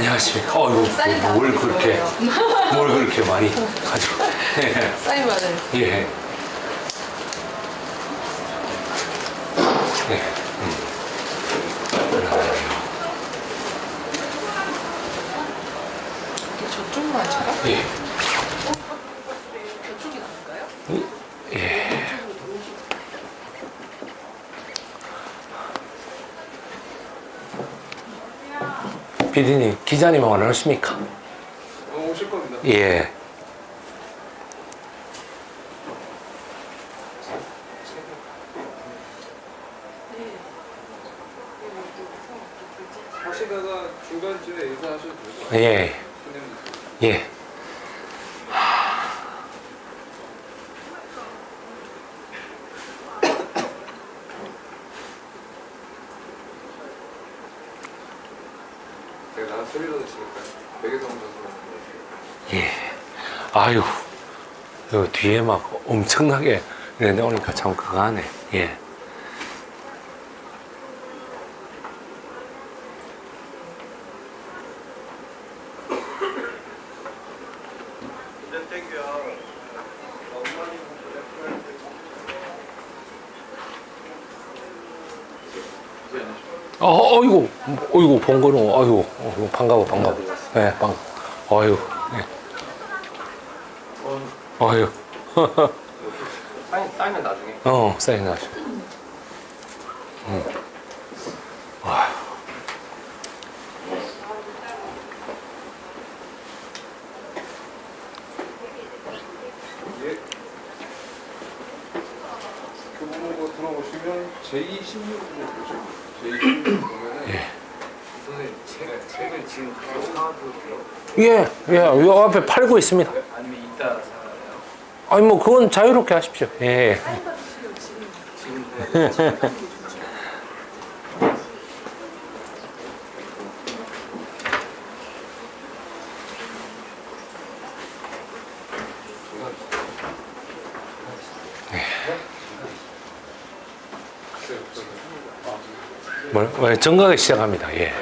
안녕하십니까. 이거 사인 다 뭘 드릴 그렇게 거예요. 뭘 그렇게 많이 가지고. 예. 사인 받을. 예. 네. 저쪽만 제가? 예. 저쪽이 나을까요? 예. 피디님, 기자님 원하십니까? 오실 겁니다. 예. 하시다가 중간쯤에 인사하셔도 되고. 예. 예. 제가 나한 소리라도 지을까요? 베개동 선수. 예. 아유. 요 뒤에 막 엄청나게 내려오니까 참 그거 하네. 예. 어이구, 어이구, 봉건우, 어이구, 반가워, 반가워. 네, 어이구, 네. 어이구. 사인은 나중에. 사인 하죠. 와. 예. 교보문고 들어오시면 제216으로 보죠. 제216 보면은 예. 선생님 제가 책을 지금 사와도 예, 예, 요 앞에 팔고 있습니다. 아니면 이따 사와요? 아니, 뭐, 그건 자유롭게 하십시오. 예. 지금 정각에 시작합니다. 예.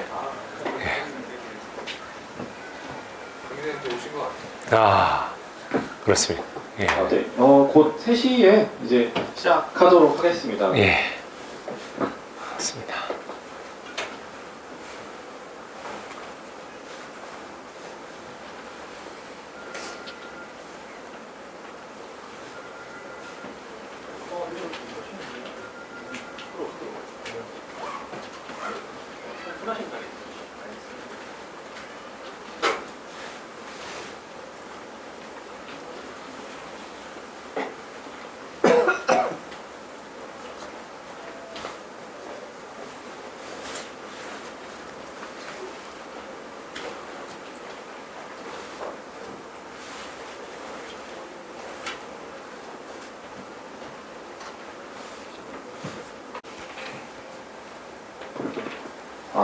강민한테 오신 것 같아요. 아, 그렇습니다. 예. 네. 곧 3시에 이제 시작하도록 하겠습니다. 예. 맞습니다.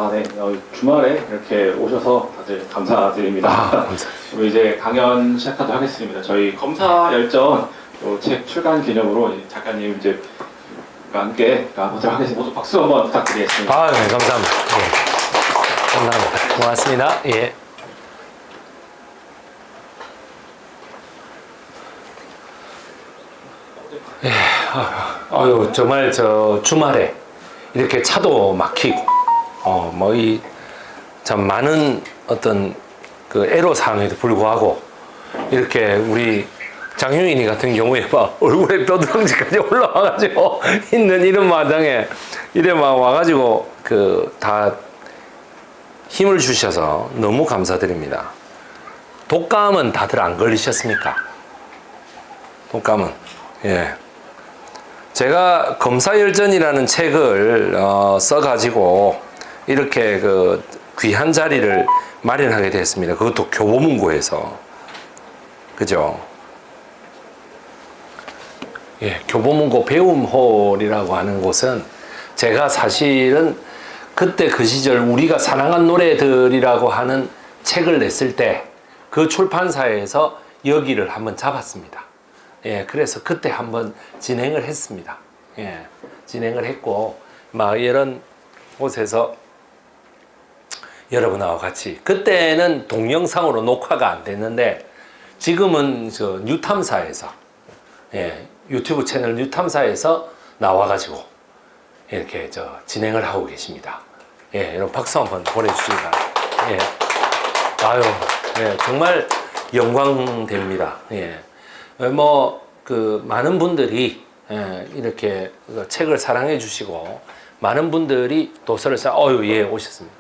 네. 주말에 이렇게 오셔서 다들 감사드립니다. 감사합니다. 우리 이제 강연 시작하도록 하겠습니다. 저희 검사 열전 책 출간 기념으로 작가님 이제 함께 가보도록 하겠습니다. 모두 박수 한번 부탁드리겠습니다. 네, 감사합니다. 예. 감사합니다. 고맙습니다. 예. 예, 아유, 정말 주말에 이렇게 차도 막히고, 참 많은 어떤 그 애로사항에도 불구하고, 이렇게 우리 장효인이 같은 경우에 막 얼굴에 뼈두덩지까지 올라와가지고 있는 이런 마당에 이래 막 와가지고 다 힘을 주셔서 너무 감사드립니다. 독감은 다들 안 걸리셨습니까? 독감은. 예. 제가 검사열전이라는 책을 써가지고 이렇게 귀한 자리를 마련하게 됐습니다. 그것도 교보문고에서. 그죠? 예, 교보문고 배움홀이라고 하는 곳은 제가 사실은 그때 그 시절 우리가 사랑한 노래들이라고 하는 책을 냈을 때 그 출판사에서 여기를 한번 잡았습니다. 예, 그래서 그때 한번 진행을 했습니다. 예, 진행을 했고, 막 이런 곳에서 여러분하고 같이 그때는 동영상으로 녹화가 안 됐는데 지금은 저 뉴탐사에서 유튜브 채널 뉴탐사에서 나와가지고 이렇게 진행을 하고 계십니다. 여러분 박수 한번 보내주시기 바랍니다. 아유, 정말 영광됩니다. 많은 분들이 이렇게 책을 사랑해 주시고 많은 분들이 도서를 오셨습니다.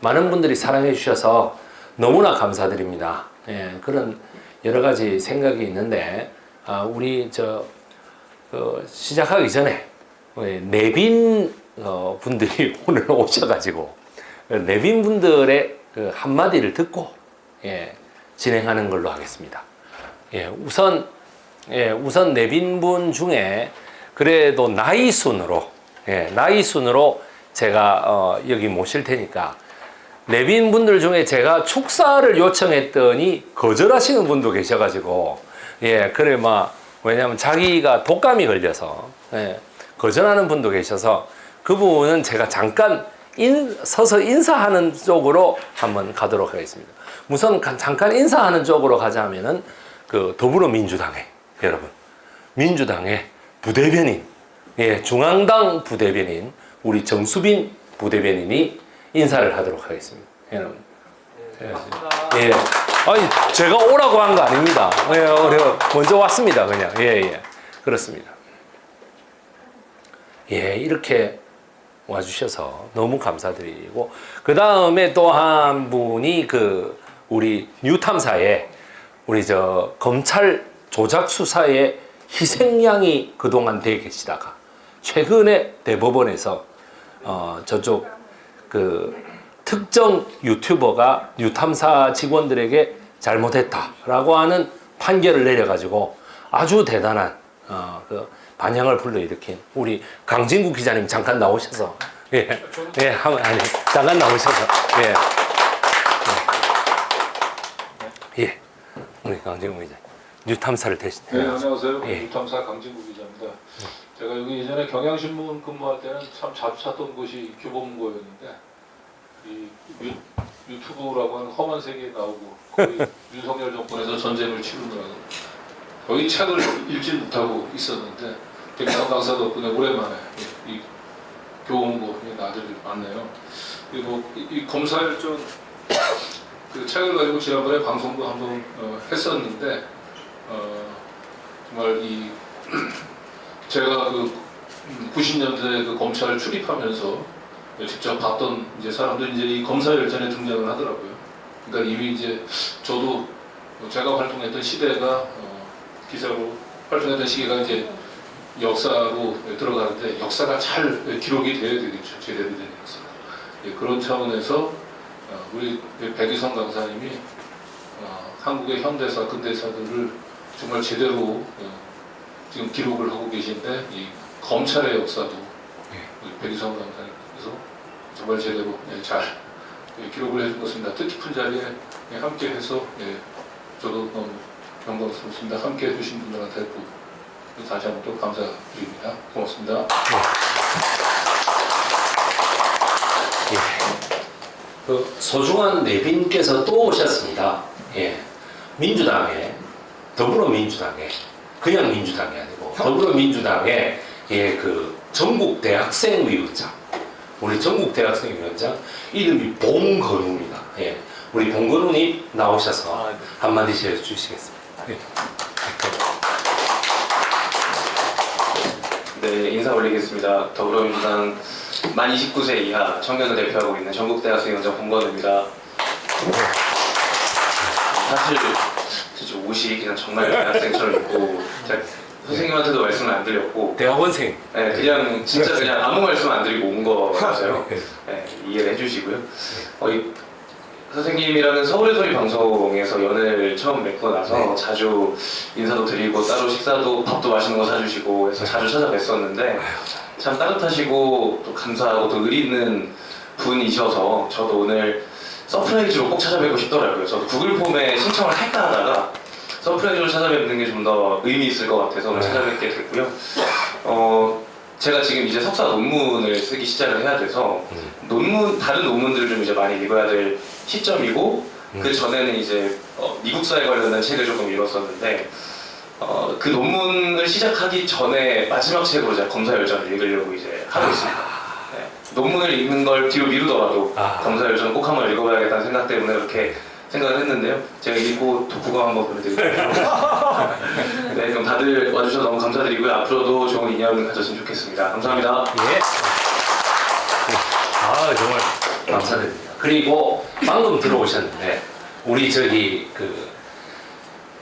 많은 분들이 사랑해 주셔서 너무나 감사드립니다. 그런 여러 가지 생각이 있는데 우리 시작하기 전에 내빈 분들이 오늘 오셔가지고 내빈 분들의 그 한마디를 듣고 진행하는 걸로 하겠습니다. 우선 내빈 분 중에 그래도 나이 순으로 제가 여기 모실 테니까 내빈 분들 중에 제가 축사를 요청했더니 거절하시는 분도 계셔가지고 왜냐면 자기가 독감이 걸려서 거절하는 분도 계셔서 그분은 제가 잠깐 서서 인사하는 쪽으로 한번 가도록 하겠습니다. 우선 잠깐 인사하는 쪽으로 가자면은 그 더불어민주당의 여러분 민주당의 부대변인 중앙당 부대변인 우리 정수빈 부대변인이 인사를 하도록 하겠습니다. 여러분. 아니 제가 오라고 한 거 아닙니다. 먼저 왔습니다. 그냥 그렇습니다. 이렇게 와주셔서 너무 감사드리고 그 다음에 또 한 분이 우리 뉴탐사에 우리 검찰 조작 수사의 희생양이 그동안 돼 계시다가 최근에 대법원에서 저쪽 특정 유튜버가 뉴탐사 직원들에게 잘못했다라고 하는 판결을 내려가지고 아주 대단한 반향을 불러일으킨 우리 강진구 기자님 잠깐 나오셔서 잠깐 나오셔서 우리 강진구 기자 뉴탐사를 대신 안녕하세요. 뉴탐사 강진구 기자입니다. 제가 여기 예전에 경향신문 근무할 때는 참 자주 찾던 곳이 교보문고였는데 이 유튜브라고 하는 험한 세계에 나오고 거의 윤석열 정권에서 전쟁을 치르느라고 거의 책을 읽지 못하고 있었는데 백남 강사 덕분에 오랜만에 이 교보문고 나들이 많네요. 그리고 이 검사일전 그 책을 가지고 지난번에 방송도 한번 했었는데 정말 제가 90년대 그 검찰 출입하면서 직접 봤던 사람들이 이 검사열전에 등장을 하더라고요. 그러니까 이미 저도 제가 활동했던 시대가 기사로 활동했던 시기가 역사로 들어가는데 역사가 잘 기록이 돼야 되겠죠. 제대로 된 역사가. 그런 차원에서 우리 백이성 강사님이 한국의 현대사, 근대사들을 정말 제대로 지금 기록을 하고 계신데 이 검찰의 역사도 우리 백이성 강사님께서 정말 제대로 잘 기록을 해준 것입니다. 뜻깊은 자리에 함께해서 저도 너무 영광스럽습니다. 함께해 주신 분들한테 다시 한번 또 감사드립니다. 고맙습니다. 소중한 내빈께서 또 오셨습니다. 민주당에 더불어민주당에 그냥 민주당이 아니고 더불어민주당의 전국 대학생위원장 우리 전국 대학생위원장 이름이 봉건우입니다. 우리 봉건우님 나오셔서 한마디씩 해주시겠습니다. 네, 인사 올리겠습니다. 더불어민주당 만 29세 이하 청년을 대표하고 있는 전국대학생위원장 봉건우입니다. 사실 제 옷이 그냥 정말 대학생처럼 입고 선생님한테도 말씀을 안 드렸고 대학원생 그냥 진짜 그냥 아무 말씀 안 드리고 온 거라서요. 이해를 해주시고요. 선생님이랑은 서울의 소리 방송에서 연애를 처음 맺고 나서 자주 인사도 드리고 따로 식사도 밥도 맛있는 거 사주시고 해서 자주 찾아뵀었는데 참 따뜻하시고 또 감사하고 또 의리 있는 분이셔서 저도 오늘 서프라이즈로 꼭 찾아뵙고 싶더라고요. 저도 구글 폼에 신청을 할까 하다가 서프라이즈로 찾아뵙는 게 좀 더 의미 있을 것 같아서 오늘 찾아뵙게 됐고요. 제가 지금 이제 석사 논문을 쓰기 시작을 해야 돼서 다른 논문들을 좀 이제 많이 읽어야 될 시점이고 그 전에는 이제 미국사에 관련된 책을 조금 읽었었는데 그 논문을 시작하기 전에 마지막 책으로 제가 검사열전을 읽으려고 이제 하고 있습니다. 네. 논문을 읽는 걸 뒤로 미루더라도 검사열전을 꼭 한번 읽어봐야겠다는 생각 때문에 그렇게 생각을 했는데요. 제가 읽고 독후감 한번 보내드릴게요. 네, 그럼 다들 와주셔서 너무 감사드리고요. 앞으로도 좋은 인연을 가졌으면 좋겠습니다. 감사합니다. 예. 아, 정말 감사드립니다. 그리고 방금 들어오셨는데 우리 저기 그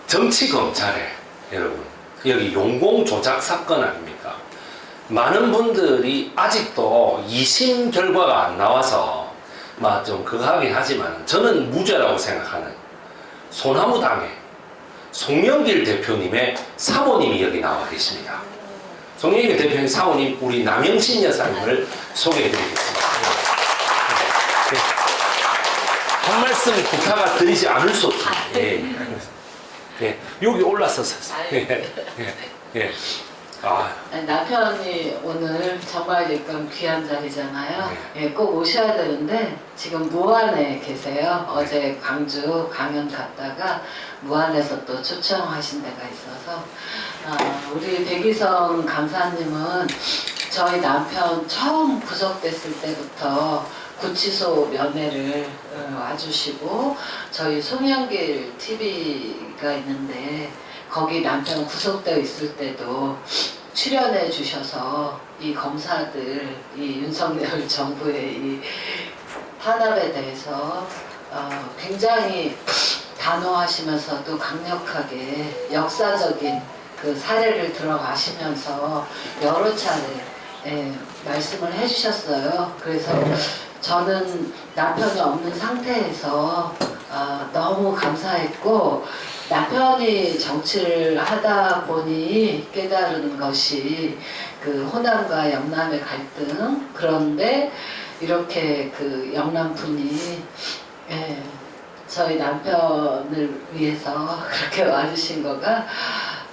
정치 검찰에 여러분 여기 용공 조작 사건 아닙니까? 많은 분들이 아직도 2심 결과가 안 나와서 막 좀 그거 하긴 하지만 저는 무죄라고 생각하는 소나무당의 송영길 대표님의 사모님이 여기 나와 계십니다. 송영길 대표님 사모님 우리 남영신 여사님을 소개해드리겠습니다. 한 말씀 부탁을 드리지 않을 수 없습니다. 예. 예. 여기 올라서서. 예. 아. 남편이 오늘 정말 지금 귀한 자리잖아요. 예, 꼭 오셔야 되는데 지금 무안에 계세요. 어제 광주 강연 갔다가 무안에서 또 초청하신 데가 있어서 우리 백이성 강사님은 저희 남편 처음 구속됐을 때부터 구치소 면회를 와주시고 저희 송영길 TV가 있는데 거기 남편 구속되어 있을 때도 출연해 주셔서 이 검사들, 이 윤석열 정부의 이 탄압에 대해서 굉장히 단호하시면서도 강력하게 역사적인 그 사례를 들어가시면서 여러 차례 말씀을 해주셨어요. 그래서 저는 남편이 없는 상태에서 너무 감사했고 남편이 정치를 하다 보니 깨달은 것이 그 호남과 영남의 갈등 그런데 이렇게 그 영남분이 저희 남편을 위해서 그렇게 와주신 거가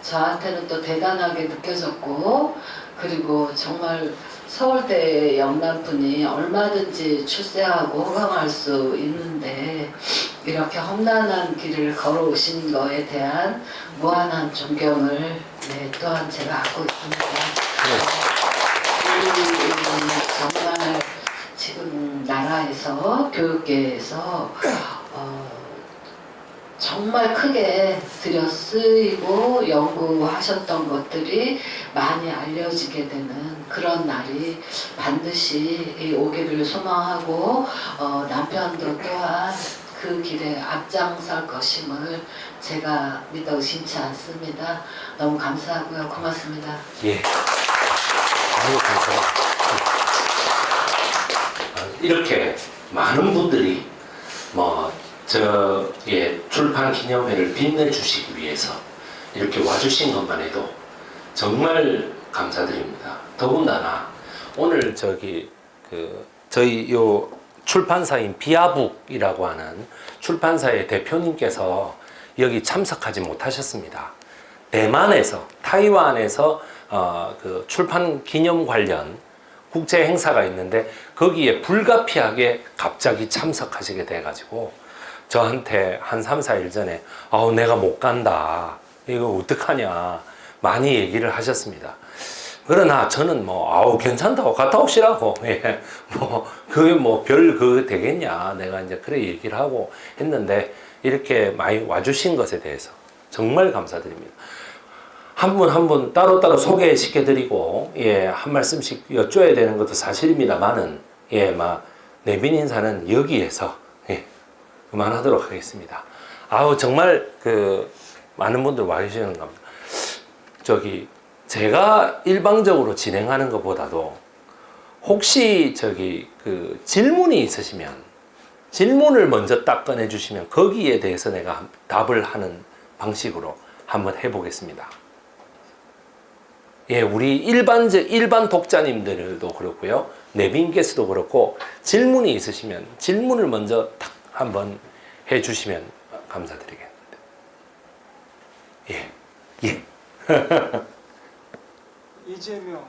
저한테는 또 대단하게 느껴졌고 그리고 정말 서울대 영남분이 얼마든지 출세하고 호강할 수 있는데 이렇게 험난한 길을 걸어오신 거에 대한 무한한 존경을 또한 제가 갖고 있습니다. 정말 지금 나라에서 교육계에서 정말 크게 들여쓰이고 연구하셨던 것들이 많이 알려지게 되는 그런 날이 반드시 오기를 소망하고 남편도 또한 그 길에 앞장설 것임을 제가 믿어 의심치 않습니다. 너무 감사하고요. 고맙습니다. 예. 아유, 감사합니다. 이렇게 많은 분들이 출판 기념회를 빛내주시기 위해서 이렇게 와주신 것만 해도 정말 감사드립니다. 더군다나 오늘 저희 요 출판사인 비아북이라고 하는 출판사의 대표님께서 여기 참석하지 못하셨습니다. 대만에서 타이완에서 그 출판 기념 관련 국제 행사가 있는데 거기에 불가피하게 갑자기 참석하시게 돼가지고 저한테 한 3, 4일 전에 내가 못 간다 이거 어떡하냐 많이 얘기를 하셨습니다. 그러나 저는 괜찮다고 갔다 오시라고 그게 별 되겠냐 내가 이제 그래 얘기를 하고 했는데 이렇게 많이 와주신 것에 대해서 정말 감사드립니다. 한 분 한 분 따로따로 소개시켜드리고 한 말씀씩 여쭤야 되는 것도 사실입니다만은 내빈 인사는 여기에서 그만하도록 하겠습니다. 정말 많은 분들 와 계시는 겁니다. 제가 일방적으로 진행하는 것보다도 혹시 질문이 있으시면 질문을 먼저 딱 꺼내주시면 거기에 대해서 내가 답을 하는 방식으로 한번 해보겠습니다. 우리 일반 독자님들도 그렇고요. 내빈께서도 그렇고 질문이 있으시면 질문을 먼저 딱 한번 해주시면 감사드리겠습니다. 이재명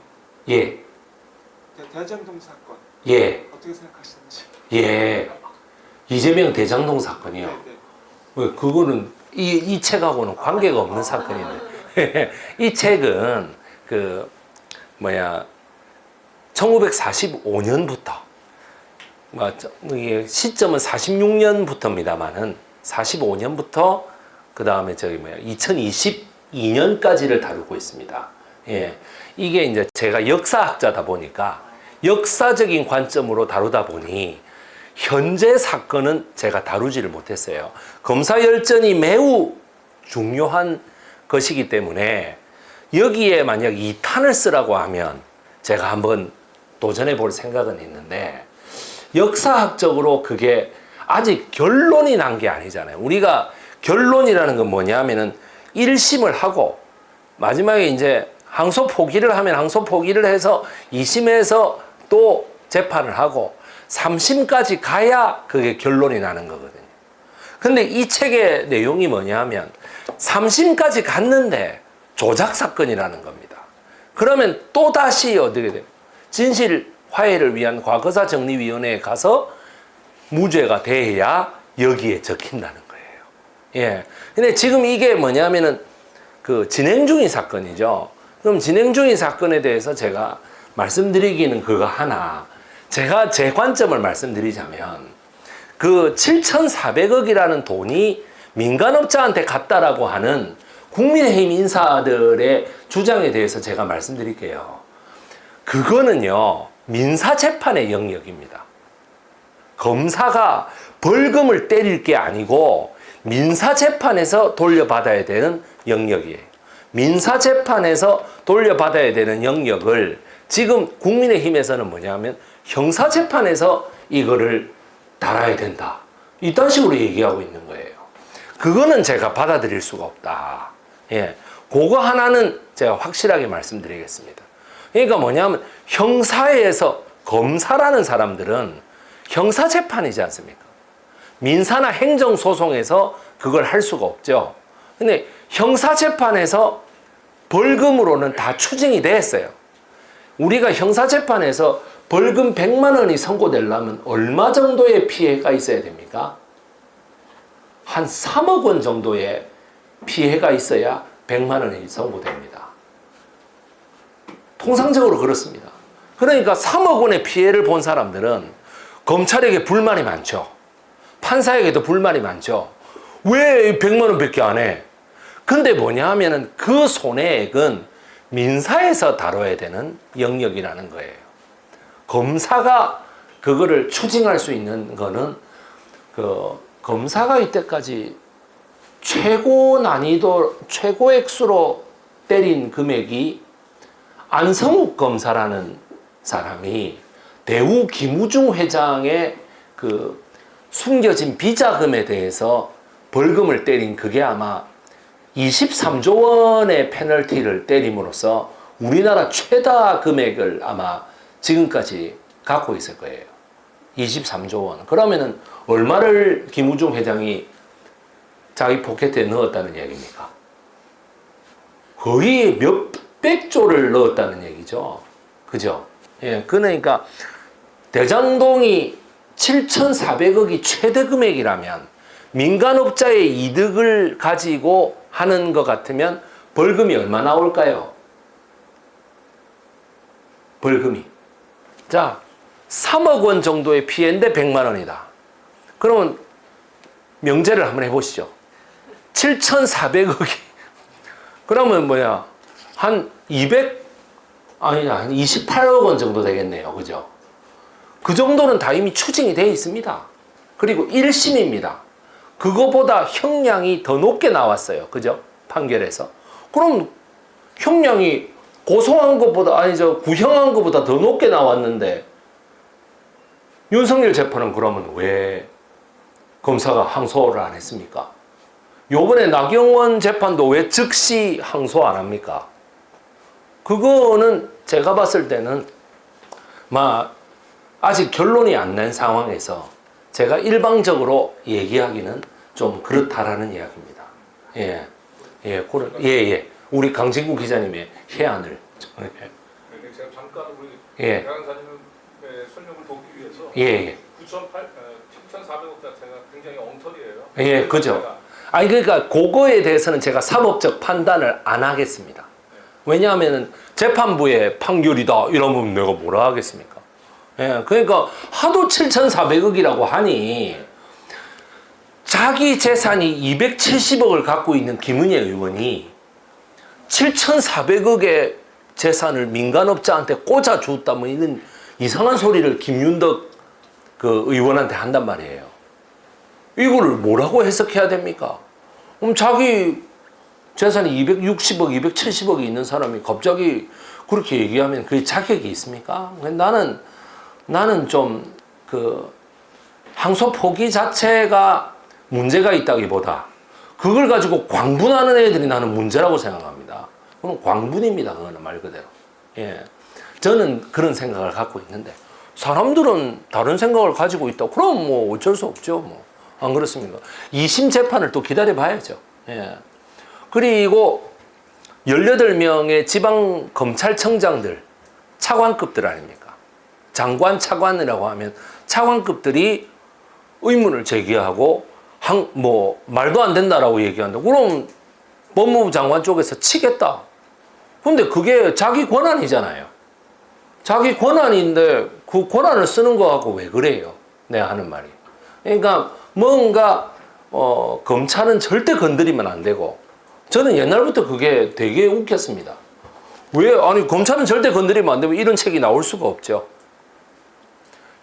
대장동 사건 예, 어떻게 생각하시는지. 예. 이재명 대장동 사건이요. 네, 네. 왜 그거는 이 책하고는 관계가 없는 사건인데 이 책은 그 뭐야 1945년부터 이게 시점은 46년부터입니다만은 45년부터 그 다음에 저기 뭐야 2022년까지를 다루고 있습니다. 예, 이게 이제 제가 역사학자다 보니까 역사적인 관점으로 다루다 보니 현재 사건은 제가 다루지를 못했어요. 검사 열전이 매우 중요한 것이기 때문에 여기에 만약 2탄을 쓰라고 하면 제가 한번 도전해 볼 생각은 있는데 역사학적으로 그게 아직 결론이 난 게 아니잖아요. 우리가 결론이라는 건 뭐냐면은 1심을 하고 마지막에 이제 항소 포기를 하면 항소 포기를 해서 2심에서 또 재판을 하고 3심까지 가야 그게 결론이 나는 거거든요. 근데 이 책의 내용이 뭐냐면 3심까지 갔는데 조작 사건이라는 겁니다. 그러면 또 다시 어떻게 돼요? 진실 화해를 위한 과거사 정리위원회에 가서 무죄가 돼야 여기에 적힌다는 거예요. 예. 근데 지금 이게 뭐냐면은 그 진행 중인 사건이죠. 그럼 진행 중인 사건에 대해서 제가 말씀드리기는 그거 하나. 제가 제 관점을 말씀드리자면 그 7,400억이라는 돈이 민간업자한테 갔다라고 하는 국민의힘 인사들의 주장에 대해서 제가 말씀드릴게요. 그거는요, 민사재판의 영역입니다. 검사가 벌금을 때릴 게 아니고 민사재판에서 돌려받아야 되는 영역이에요. 민사재판에서 돌려받아야 되는 영역을 지금 국민의힘에서는 뭐냐면 형사재판에서 이거를 달아야 된다. 이딴 식으로 얘기하고 있는 거예요. 그거는 제가 받아들일 수가 없다. 예. 그거 하나는 제가 확실하게 말씀드리겠습니다. 그러니까 뭐냐면 형사에서 검사라는 사람들은 형사재판이지 않습니까? 민사나 행정소송에서 그걸 할 수가 없죠. 근데 형사재판에서 벌금으로는 다 추징이 됐어요. 우리가 형사재판에서 벌금 100만 원이 선고되려면 얼마 정도의 피해가 있어야 됩니까? 한 3억 원 정도의 피해가 있어야 100만 원이 선고됩니다. 통상적으로 그렇습니다. 그러니까 3억 원의 피해를 본 사람들은 검찰에게 불만이 많죠. 판사에게도 불만이 많죠. 왜 100만 원밖에 안 해? 근데 뭐냐 하면은 그 손해액은 민사에서 다뤄야 되는 영역이라는 거예요. 검사가 그거를 추징할 수 있는 거는 그 검사가 이때까지 최고 난이도, 최고 액수로 때린 금액이 안성욱 검사라는 사람이 대우 김우중 회장의 그 숨겨진 비자금에 대해서 벌금을 때린 그게 아마 23조 원의 페널티를 때림으로써 우리나라 최다 금액을 아마 지금까지 갖고 있을 거예요. 23조 원. 그러면은 얼마를 김우중 회장이 자기 포켓에 넣었다는 얘기입니까? 거의 몇백 조를 넣었다는 얘기죠. 그죠? 예. 그러니까 대장동이 7,400억이 최대 금액이라면 민간업자의 이득을 가지고 하는 것 같으면 벌금이 얼마 나올까요? 벌금이. 자, 3억 원 정도의 피해인데 100만 원이다. 그러면 명제를 한번 해보시죠. 7,400억이. 그러면 뭐야? 한 28억 원 정도 되겠네요. 그죠? 그 정도는 다 이미 추징이 되어 있습니다. 그리고 1심입니다. 그거보다 형량이 더 높게 나왔어요. 그죠? 판결에서. 그럼 형량이 고소한 것보다, 구형한 것보다 더 높게 나왔는데, 윤석열 재판은 그러면 왜 검사가 항소를 안 했습니까? 요번에 나경원 재판도 왜 즉시 항소 안 합니까? 그거는 제가 봤을 때는, 아직 결론이 안 난 상황에서 제가 일방적으로 얘기하기는 좀 그렇다라는 이야기입니다. 예. 예, 우리 강진구 기자님의 해안을. 제가 잠깐 우리 예. 강사님은 설명을 돕기 위해서 예, 7,400억 자체가 굉장히 엉터리예요. 예, 그죠. 아니 그러니까 그거에 대해서는 제가 사법적 판단을 안 하겠습니다. 왜냐하면 재판부의 판결이다 이러면 내가 뭐라 하겠습니까? 예, 그러니까 하도 7,400억이라고 하니 자기 재산이 270억을 갖고 있는 김은혜 의원이 7,400억의 재산을 민간업자한테 꽂아줬다 뭐 이런 이상한 소리를 김윤덕 그 의원한테 한단 말이에요. 이거를 뭐라고 해석해야 됩니까? 그럼 자기 재산이 260억, 270억이 있는 사람이 갑자기 그렇게 얘기하면 그게 자격이 있습니까? 나는 좀 그 항소 포기 자체가 문제가 있다기보다 그걸 가지고 광분하는 애들이 나는 문제라고 생각합니다. 그건 광분입니다. 그거는 말 그대로. 예. 저는 그런 생각을 갖고 있는데 사람들은 다른 생각을 가지고 있다. 그럼 뭐 어쩔 수 없죠. 뭐. 안 그렇습니까? 2심 재판을 또 기다려 봐야죠. 예. 그리고 18명의 지방 검찰청장들, 차관급들 아닙니까? 장관, 차관이라고 하면 차관급들이 의문을 제기하고 뭐 말도 안 된다라고 얘기한다. 그럼 법무부 장관 쪽에서 치겠다. 근데 그게 자기 권한이잖아요. 자기 권한인데 그 권한을 쓰는 거하고 왜 그래요? 내가 하는 말이. 그러니까 뭔가 검찰은 절대 건드리면 안 되고 저는 옛날부터 그게 되게 웃겼습니다. 왜? 아니 검찰은 절대 건드리면 안 되고 이런 책이 나올 수가 없죠.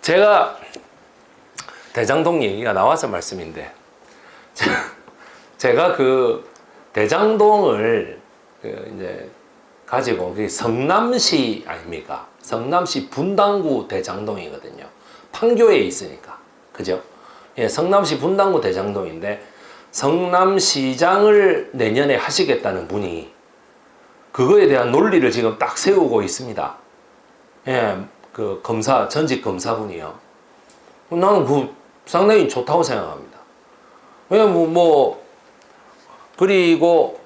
제가 대장동 얘기가 나와서 말씀인데 제가 그 대장동을 이제 가지고 성남시 아닙니까? 성남시 분당구 대장동이거든요. 판교에 있으니까. 그죠? 예, 성남시 분당구 대장동인데 성남시장을 내년에 하시겠다는 분이 그거에 대한 논리를 지금 딱 세우고 있습니다. 예, 그 전직 검사분이요. 나는 그 상당히 좋다고 생각합니다. 왜냐면 그리고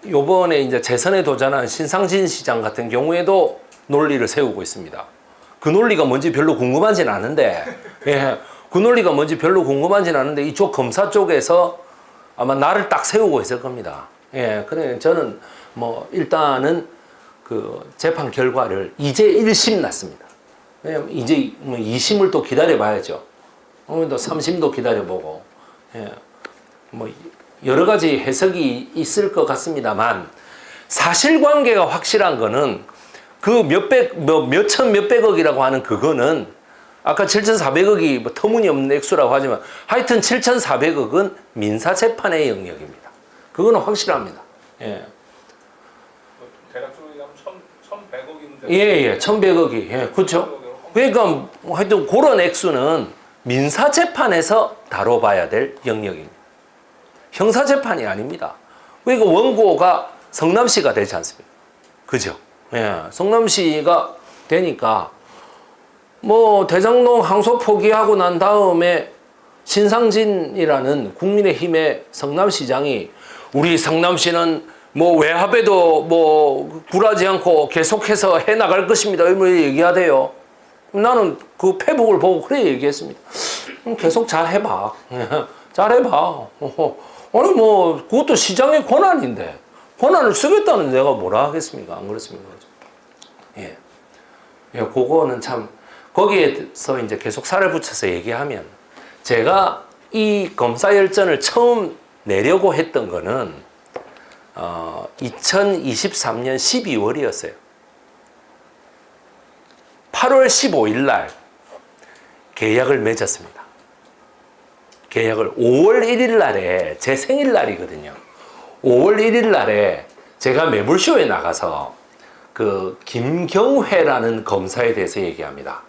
요번에 이제 재선에 도전한 신상진 시장 같은 경우에도 논리를 세우고 있습니다. 그 논리가 뭔지 별로 궁금하진 않은데, 예, 그 논리가 뭔지 별로 궁금하진 않은데 이쪽 검사 쪽에서 아마 나를 딱 세우고 있을 겁니다. 예, 그래 저는 뭐 일단은 그 재판 결과를 이제 1심 났습니다. 왜냐면 이제 뭐 2심을 또 기다려 봐야죠. 또 3심도 기다려 보고, 예, 뭐 여러 가지 해석이 있을 것 같습니다만 사실관계가 확실한 거는 그 몇천 몇백억이라고 하는 그거는 아까 7,400억이 뭐 터무니없는 액수라고 하지만 하여튼 7,400억은 민사재판의 영역입니다. 그거는 확실합니다. 예. 대략적으로 얘기하면 1,100억인데. 예, 1,100억이. 예, 그렇죠. 그러니까 하여튼 그런 액수는 민사재판에서 다뤄봐야 될 영역입니다. 형사재판이 아닙니다. 그러니까 원고가 성남시가 되지 않습니까? 그죠? 예, 성남시가 되니까 뭐 대장동 항소 포기하고 난 다음에 신상진이라는 국민의힘의 성남시장이 우리 성남시는 뭐 외압에도 뭐 굴하지 않고 계속해서 해 나갈 것입니다. 이렇게 얘기하대요. 나는 그 페북을 보고 그래 얘기했습니다. 계속 잘 해봐. 잘 해봐. 아니 뭐 그것도 시장의 권한인데 권한을 쓰겠다는 내가 뭐라 하겠습니까? 안 그렇습니까? 예. 예, 그거는 참 거기에서 이제 계속 살을 붙여서 얘기하면 제가 이 검사 열전을 처음 내려고 했던 거는 2023년 12월이었어요. 8월 15일 날 계약을 맺었습니다. 계약을 5월 1일 날에 제 생일날이거든요. 5월 1일 날에 제가 매불쇼에 나가서 그 김경회라는 검사에 대해서 얘기합니다.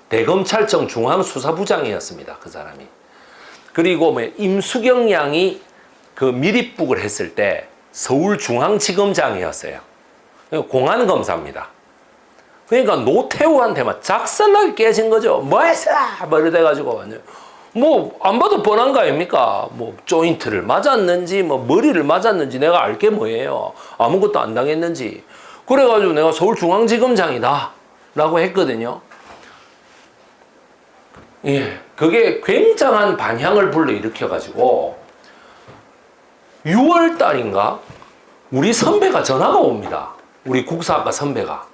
대검찰청 중앙수사부장이었습니다. 그 사람이. 그리고 임수경 양이 그 미립북을 했을 때 서울중앙지검장이었어요. 공안검사입니다. 그러니까 노태우한테만 작살나게 깨진 거죠. 뭐 했어? 뭐 이래가지고 뭐 안 봐도 뻔한 거 아닙니까? 뭐 조인트를 맞았는지 뭐 머리를 맞았는지 내가 알 게 뭐예요. 아무것도 안 당했는지. 그래가지고 내가 서울중앙지검장이다 라고 했거든요. 예, 그게 굉장한 반향을 불러일으켜가지고 6월 달인가 우리 선배가 전화가 옵니다. 우리 국사학과 선배가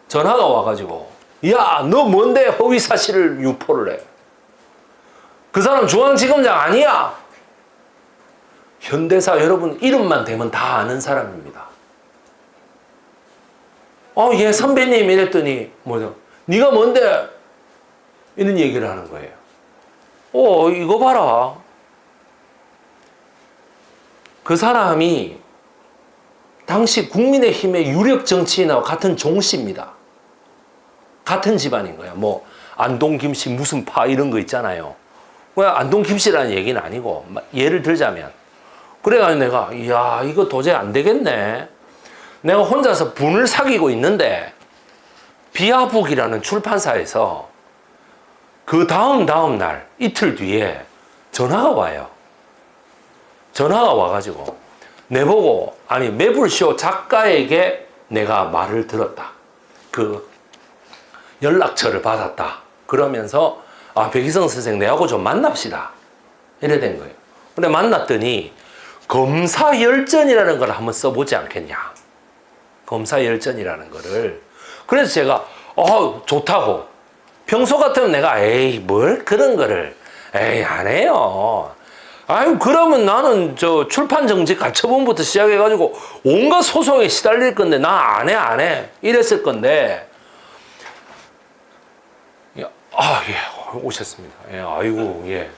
전화가 와가지고 야, 너 뭔데 허위 사실을 유포를 해? 그 사람 중앙지검장 아니야? 현대사 여러분 이름만 대면 다 아는 사람입니다. 예, 선배님 이랬더니 뭐죠? 네가 뭔데? 이런 얘기를 하는 거예요. 이거 봐라. 그 사람이 당시 국민의힘의 유력 정치인하고 같은 종씨입니다. 같은 집안인 거야. 뭐 안동 김씨 무슨 파 이런 거 있잖아요. 안동 김씨라는 얘기는 아니고 예를 들자면 그래가지고 내가 이야 이거 도저히 안 되겠네. 내가 혼자서 분을 사귀고 있는데 비아북이라는 출판사에서 그 다음 날 이틀 뒤에 전화가 와요. 전화가 와가지고 내보고 아니 매불쇼 작가에게 내가 말을 들었다. 그 연락처를 받았다. 그러면서 백희성 선생 내하고 좀 만납시다. 이래 된 거예요. 근데 만났더니 검사열전이라는 걸 한번 써보지 않겠냐. 검사열전이라는 거를. 그래서 제가 좋다고. 평소 같으면 내가 에이 뭘 그런 거를 에이 안 해요. 아유 그러면 나는 저 출판 정지 가처분부터 시작해가지고 온갖 소송에 시달릴 건데 나 안 해 이랬을 건데 예 오셨습니다. 예 아이고 예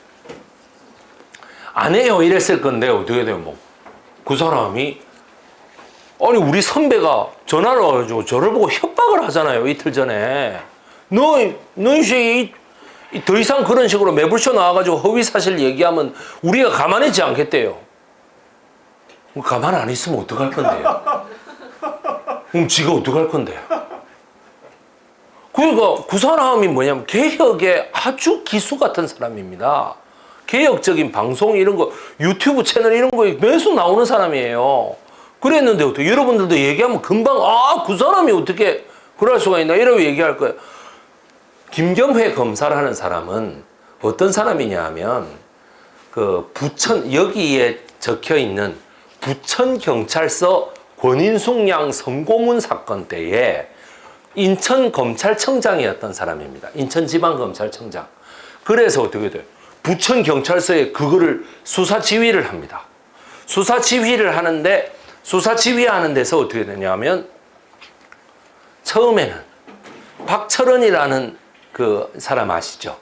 안 해요 이랬을 건데 어떻게 돼요 뭐 그 사람이 아니 우리 선배가 전화를 와가지고 저를 보고 협박을 하잖아요. 이틀 전에 너 더 이상 그런 식으로 매불쇼 나와가지고 허위사실 얘기하면 우리가 가만히 있지 않겠대요. 가만 안 있으면 어떡할 건데요? 그럼 지가 어떡할 건데요? 그러니까 그 사람이 뭐냐면 개혁의 아주 기수 같은 사람입니다. 개혁적인 방송 이런 거 유튜브 채널 이런 거에 매수 나오는 사람이에요. 그랬는데 어떻게 여러분들도 얘기하면 금방 그 사람이 어떻게 그럴 수가 있나 이러고 얘기할 거예요. 김경회 검사라는 사람은 어떤 사람이냐 하면 그 여기에 적혀 있는 부천경찰서 권인숙 양 성고문 사건 때에 인천검찰청장이었던 사람입니다. 인천지방검찰청장. 그래서 어떻게 돼요? 부천경찰서에 그거를 수사지휘를 합니다. 수사지휘를 하는데 수사지휘하는 데서 어떻게 되냐면 처음에는 박철원이라는 그 사람 아시죠?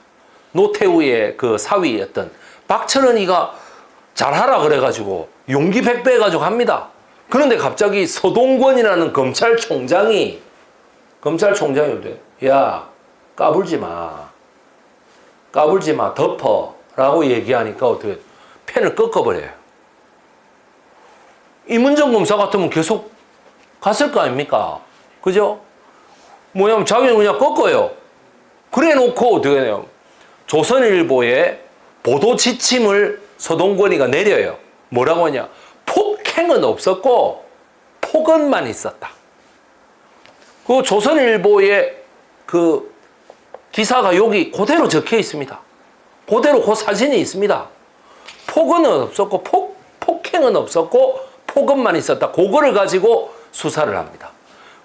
노태우의 그 사위였던 박철원이가 잘하라 그래가지고 용기 백배 해가지고 합니다. 그런데 갑자기 서동권이라는 검찰총장이 야 까불지 마 덮어 라고 얘기하니까 어떻게 펜을 꺾어버려요. 이문정 검사 같으면 계속 갔을 거 아닙니까? 그죠? 뭐냐면 자기는 그냥 꺾어요. 그래 놓고 어떻게 해요? 조선일보에 보도 지침을 서동권이가 내려요. 뭐라고 하냐? 폭행은 없었고 폭언만 있었다. 그 조선일보의 그 기사가 여기 그대로 적혀 있습니다. 그대로 그 사진이 있습니다. 폭언은 없었고 폭행은 없었고 폭언만 있었다. 그거를 가지고 수사를 합니다.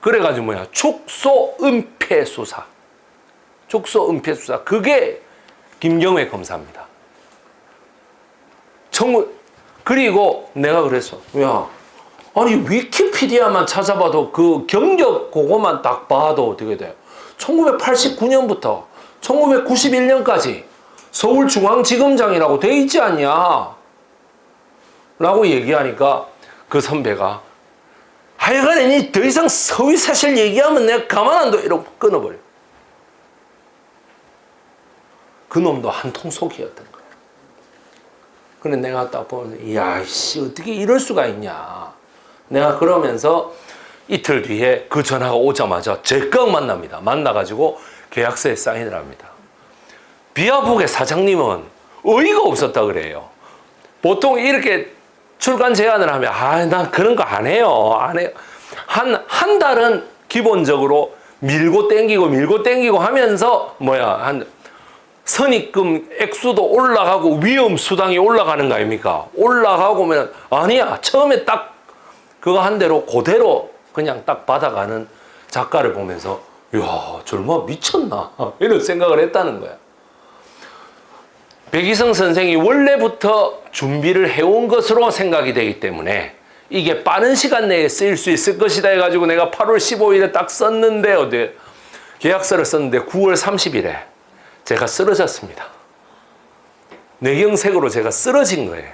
그래가지고 축소 은폐 수사. 그게 김경회 검사입니다. 그리고 내가 그랬어. 아니 위키피디아만 찾아봐도 그 경력 그거만 딱 봐도 어떻게 돼요? 1989년부터 1991년까지 서울중앙지검장이라고 돼 있지 않냐? 라고 얘기하니까 그 선배가 하여간에 니 더 이상 허위사실 얘기하면 내가 가만 안 둬 이러고 끊어버려. 그 놈도 한통속이었던 거야. 근데 내가 딱 보면 이야 씨 어떻게 이럴 수가 있냐. 내가 그러면서 이틀 뒤에 그 전화가 오자마자 제깍 만납니다. 만나가지고 계약서에 사인을 합니다. 비아북의 사장님은 어이가 없었다 그래요. 보통 이렇게 출간 제안을 하면 난 그런 거 안 해요. 한 달은 기본적으로 밀고 땡기고 하면서 한 선입금 액수도 올라가고 위험 수당이 올라가는 거 아닙니까? 올라가고면 아니야. 처음에 딱 그거 한 대로 그대로 그냥 딱 받아가는 작가를 보면서 이야, 젊어 미쳤나? 이런 생각을 했다는 거야. 백이성 선생이 원래부터 준비를 해온 것으로 생각이 되기 때문에 이게 빠른 시간 내에 쓰일 수 있을 것이다 해가지고 내가 8월 15일에 딱 썼는데 어디 계약서를 썼는데 9월 30일에 제가 쓰러졌습니다. 뇌경색으로 제가 쓰러진 거예요.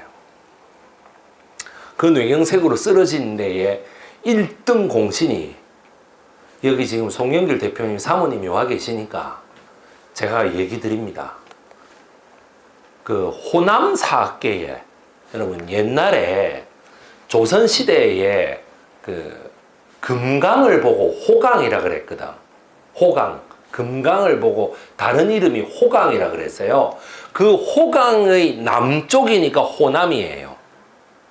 그 뇌경색으로 쓰러진 데에 1등 공신이 여기 지금 송영길 대표님 사모님이 와 계시니까 제가 얘기 드립니다. 그 호남 사학계에 여러분 옛날에 조선시대에 그 금강을 보고 호강이라 그랬거든. 호강. 금강을 보고 다른 이름이 호강이라 그랬어요. 그 호강의 남쪽이니까 호남이에요.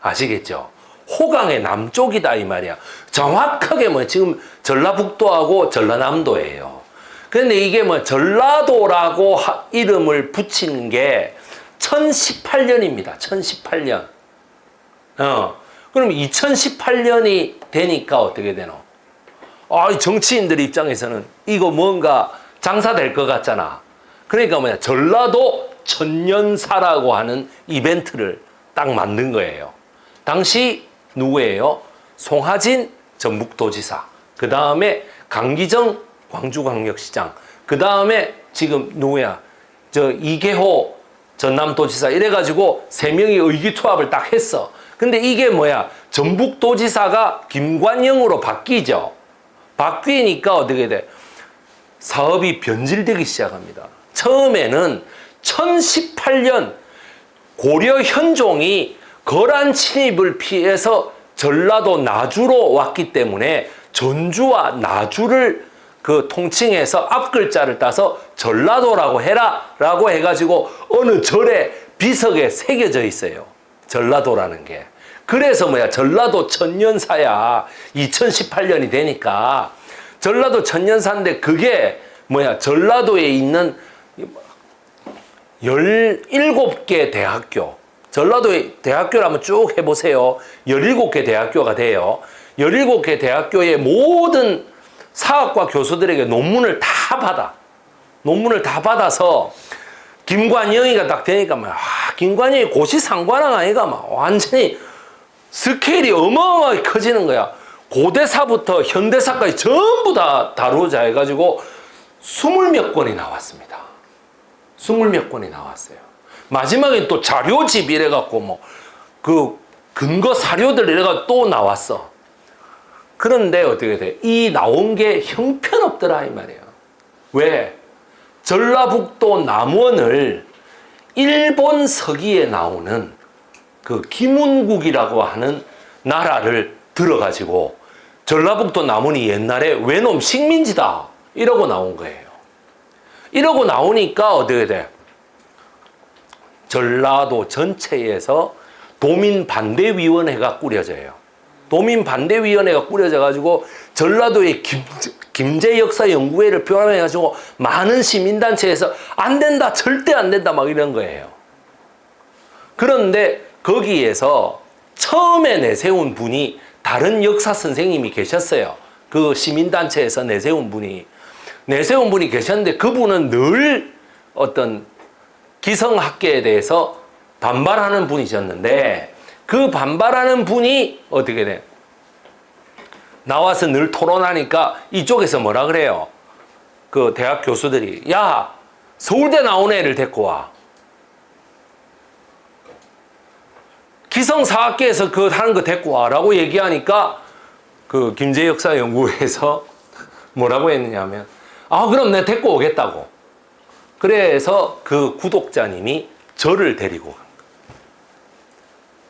아시겠죠? 호강의 남쪽이다 이 말이야. 정확하게 뭐 지금 전라북도하고 전라남도예요. 그런데 이게 뭐 전라도라고 이름을 붙인 게 1018년입니다. 1018년. 그럼 2018년이 되니까 어떻게 되노? 정치인들 입장에서는 이거 뭔가 장사될 것 같잖아. 그러니까 뭐야? 전라도 천년사라고 하는 이벤트를 딱 만든 거예요. 당시 누구예요? 송하진 전북도지사. 그 다음에 강기정 광주광역시장. 그 다음에 지금 누구야? 이계호 전남도지사. 이래가지고 세 명이 의기투합을 딱 했어. 근데 이게 뭐야? 전북도지사가 김관영으로 바뀌죠. 바뀌니까 어떻게 돼? 사업이 변질되기 시작합니다. 처음에는 1018년 고려 현종이 거란 침입을 피해서 전라도 나주로 왔기 때문에 전주와 나주를 그 통칭해서 앞글자를 따서 전라도라고 해라 라고 해가지고 어느 절에 비석에 새겨져 있어요. 전라도라는 게. 그래서 뭐야? 전라도 천년사야. 2018년이 되니까 전라도 천년사인데 그게 뭐야? 전라도에 있는 17개 대학교. 전라도의 대학교를 한번 쭉 해보세요. 17개 대학교가 돼요. 17개 대학교의 모든 사학과 교수들에게 논문을 다 받아. 논문을 다 받아서 김관영이가 딱 되니까 막 김관영이 고시상관왕 아이가 막 완전히 스케일이 어마어마하게 커지는 거야. 고대사부터 현대사까지 전부 다 다루자 해가지고 20몇 권이 나왔습니다. 20몇 권이 나왔어요. 마지막에 또 자료집 이래갖고 뭐 그 근거 사료들 이래가 또 나왔어. 그런데 어떻게 돼? 이 나온 게 형편없더라 이 말이야. 왜? 전라북도 남원을 일본 서기에 나오는 그 김운국이라고 하는 나라를 들어가지고 전라북도 남원이 옛날에 외놈 식민지다 이러고 나온 거예요. 이러고 나오니까 어떻게 돼? 전라도 전체에서 도민반대위원회가 꾸려져요. 도민반대위원회가 꾸려져가지고 전라도의 김제역사연구회를 표현해가지고 많은 시민단체에서 안 된다, 절대 안 된다 막 이런 거예요. 그런데 거기에서 처음에 내세운 분이 다른 역사 선생님이 계셨어요. 그 시민단체에서 내세운 분이 계셨는데 그분은 늘 어떤 기성학계에 대해서 반발하는 분이셨는데 그 반발하는 분이 어떻게 돼? 나와서 늘 토론하니까 이쪽에서 뭐라 그래요? 그 대학 교수들이 야 서울대 나온 애를 데리고 와. 기성사학계에서 그거 하는 거 데리고 와라고 얘기하니까 그 김제역사연구회에서 뭐라고 했느냐면 그럼 내가 데리고 오겠다고. 그래서 그 구독자님이 저를 데리고 간 거예요.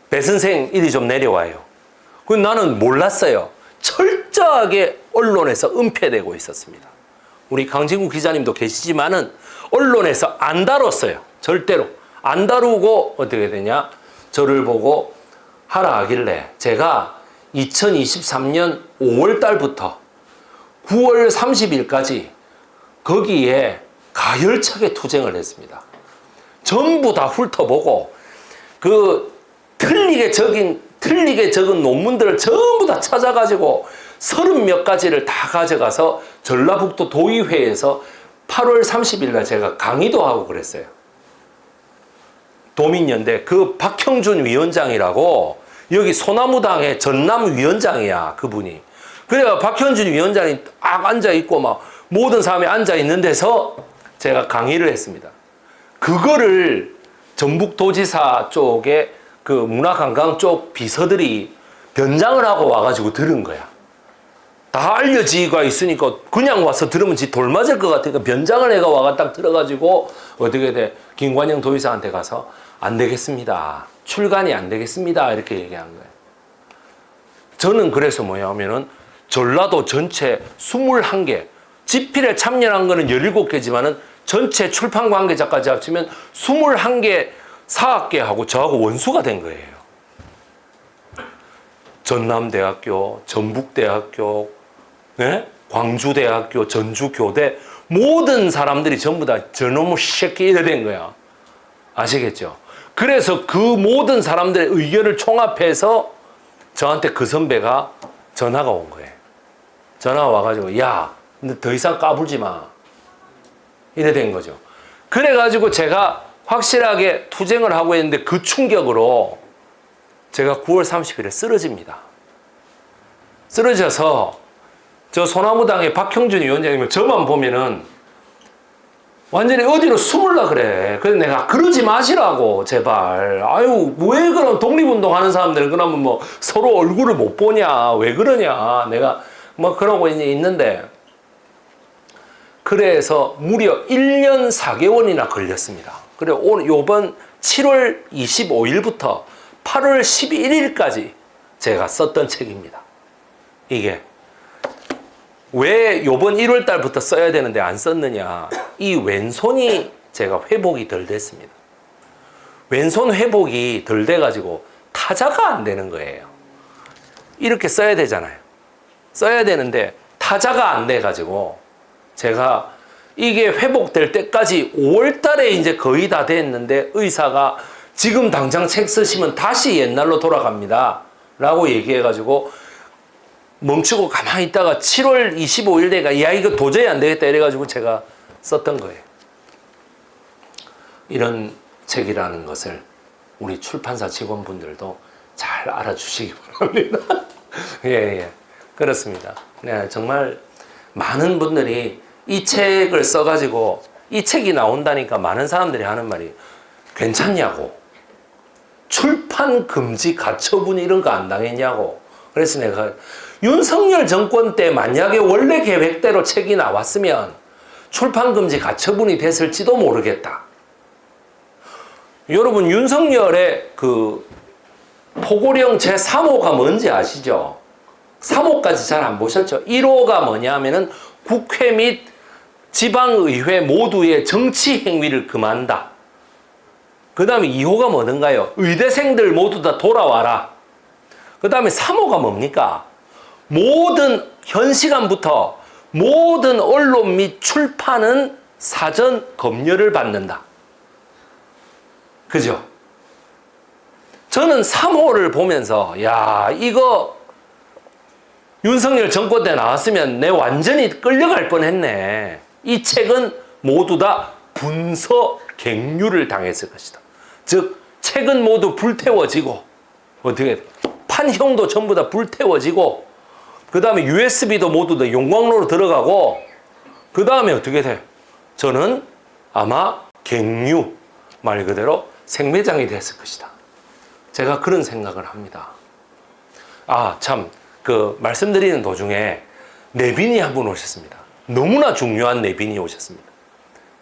배 선생 이리 좀 내려와요. 그 나는 몰랐어요. 철저하게 언론에서 은폐되고 있었습니다. 우리 강진구 기자님도 계시지만은 언론에서 안 다뤘어요. 절대로 안 다루고 어떻게 되냐? 저를 보고 하라 하길래 제가 2023년 5월 달부터 9월 30일까지 거기에 가열차게 투쟁을 했습니다. 전부 다 훑어보고 그 틀리게 적은 논문들을 전부 다 찾아가지고 30몇 가지를 다 가져가서 전라북도 도의회에서 8월 30일 날 제가 강의도 하고 그랬어요. 도민연대 그 박형준 위원장이라고 여기 소나무당의 전남 위원장이야 그분이. 그래야 박형준 위원장이 딱 앉아있고 막 모든 사람이 앉아있는 데서 제가 강의를 했습니다. 그거를 전북도지사 쪽에 그 문화관광 쪽 비서들이 변장을 하고 와가지고 들은 거야. 다 알려지가 있으니까 그냥 와서 들으면 지 돌 맞을 것 같으니까 변장을 해가 와가 딱 들어가지고 어떻게 돼? 김관영 도지사한테 가서 안 되겠습니다. 출간이 안 되겠습니다. 이렇게 얘기한 거예요. 저는 그래서 뭐냐면은 전라도 전체 21개, 집필에 참여한 거는 17개지만은 전체 출판 관계자까지 합치면 21개 사학계하고 저하고 원수가 된 거예요. 전남대학교, 전북대학교, 네? 광주대학교, 전주교대 모든 사람들이 전부 다 저놈의 새끼 이래 된 거야. 아시겠죠? 그래서 그 모든 사람들의 의견을 총합해서 저한테 그 선배가 전화가 온 거예요. 전화가 와가지고 야, 너 더 이상 까불지 마. 이래 된 거죠. 그래가지고 제가 확실하게 투쟁을 하고 있는데 그 충격으로 제가 9월 30일에 쓰러집니다. 쓰러져서 저 소나무당의 박형준 위원장님은 저만 보면은 완전히 어디로 숨을라 그래. 그래서 내가 그러지 마시라고 제발. 아유 왜 그럼 독립운동 하는 사람들은 그러면 뭐 서로 얼굴을 못 보냐 왜 그러냐 내가 뭐 그러고 있는데 그래서 무려 1년 4개월이나 걸렸습니다. 그리고 오늘 요번 7월 25일부터 8월 11일까지 제가 썼던 책입니다. 이게 왜 요번 1월 달부터 써야 되는데 안 썼느냐. 이 왼손이 제가 회복이 덜 됐습니다. 왼손 회복이 덜 돼가지고 타자가 안 되는 거예요. 이렇게 써야 되잖아요. 써야 되는데 타자가 안 돼가지고 제가 이게 회복될 때까지 5월 달에 이제 거의 다 됐는데 의사가 지금 당장 책 쓰시면 다시 옛날로 돌아갑니다. 라고 얘기해가지고 멈추고 가만히 있다가 7월 25일 내가 야 이거 도저히 안 되겠다 이래가지고 제가 썼던 거예요. 이런 책이라는 것을 우리 출판사 직원분들도 잘 알아주시기 바랍니다. 예, 그렇습니다. 네, 정말 많은 분들이 이 책을 써가지고 이 책이 나온다니까 많은 사람들이 하는 말이 괜찮냐고 출판 금지 가처분 이런 거 안 당했냐고. 그래서 내가 윤석열 정권 때 만약에 원래 계획대로 책이 나왔으면 출판 금지 가처분이 됐을지도 모르겠다. 여러분 윤석열의 그 포고령 제3호가 뭔지 아시죠? 3호까지 잘 안 보셨죠? 1호가 뭐냐 하면은 국회 및 지방의회 모두의 정치 행위를 금한다. 그 다음에 2호가 뭐든가요? 의대생들 모두 다 돌아와라. 그 다음에 3호가 뭡니까? 모든 현 시간부터 모든 언론 및 출판은 사전 검열을 받는다. 그죠? 저는 3호를 보면서 야 이거 윤석열 정권 때 나왔으면 내 완전히 끌려갈 뻔했네. 이 책은 모두 다 분서 갱유를 당했을 것이다. 즉 책은 모두 불태워지고 어떻게 판형도 전부 다 불태워지고 그 다음에 USB도 모두 다 용광로로 들어가고 그 다음에 어떻게 돼? 저는 아마 갱유 말 그대로 생매장이 됐을 것이다. 제가 그런 생각을 합니다. 아, 참, 그 말씀드리는 도중에 내빈이 한 분 오셨습니다. 너무나 중요한 내빈이 오셨습니다.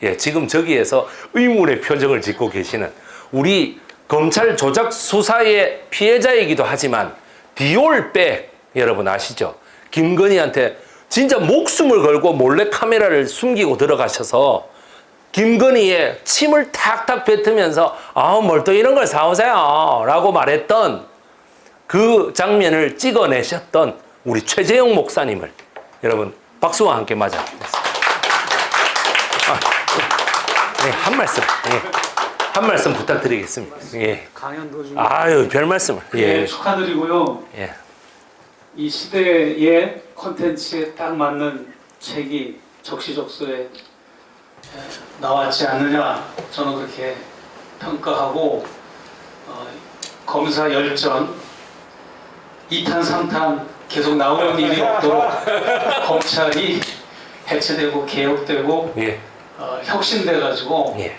예, 지금 저기에서 의문의 표정을 짓고 계시는 우리 검찰 조작 수사의 피해자이기도 하지만 디올백 여러분 아시죠? 김건희한테 진짜 목숨을 걸고 몰래 카메라를 숨기고 들어가셔서 김건희의 침을 탁탁 뱉으면서 뭘 또 이런 걸 사오세요 라고 말했던 그 장면을 찍어내셨던 우리 최재형 목사님을 여러분 박수와 함께 맞아보겠습니다. 네, 한 말씀. 네. 한 말씀 부탁드리겠습니다. 예. 강연 도중 아유, 별 말씀을. 예, 예. 축하드리고요. 예. 이 시대의 콘텐츠에 딱 맞는 책이 적시적소에 나왔지 않느냐 저는 그렇게 평가하고 검사 열전 2탄 3탄 계속 나오는 일이 없도록 검찰이 해체되고 개혁되고 예. 혁신돼 가지고 예.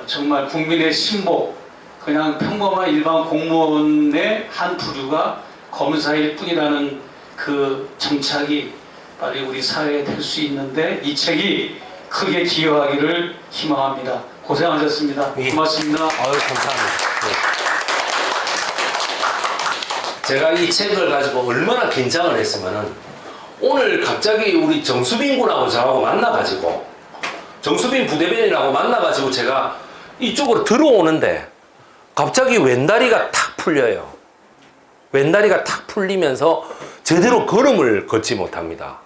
정말 국민의 신복 그냥 평범한 일반 공무원의 한 부류가 검사일 뿐이라는 그 정착이 빨리 우리 사회에 될 수 있는데 이 책이 크게 기여하기를 희망합니다. 고생하셨습니다. 예. 고맙습니다. 아유, 감사합니다. 예. 제가 이 책을 가지고 얼마나 긴장을 했으면은 오늘 갑자기 우리 정수빈 군하고 저하고 만나가지고 정수빈 부대변인하고 만나가지고 제가 이쪽으로 들어오는데 갑자기 왼다리가 탁 풀려요. 왼다리가 탁 풀리면서 제대로 걸음을 걷지 못합니다.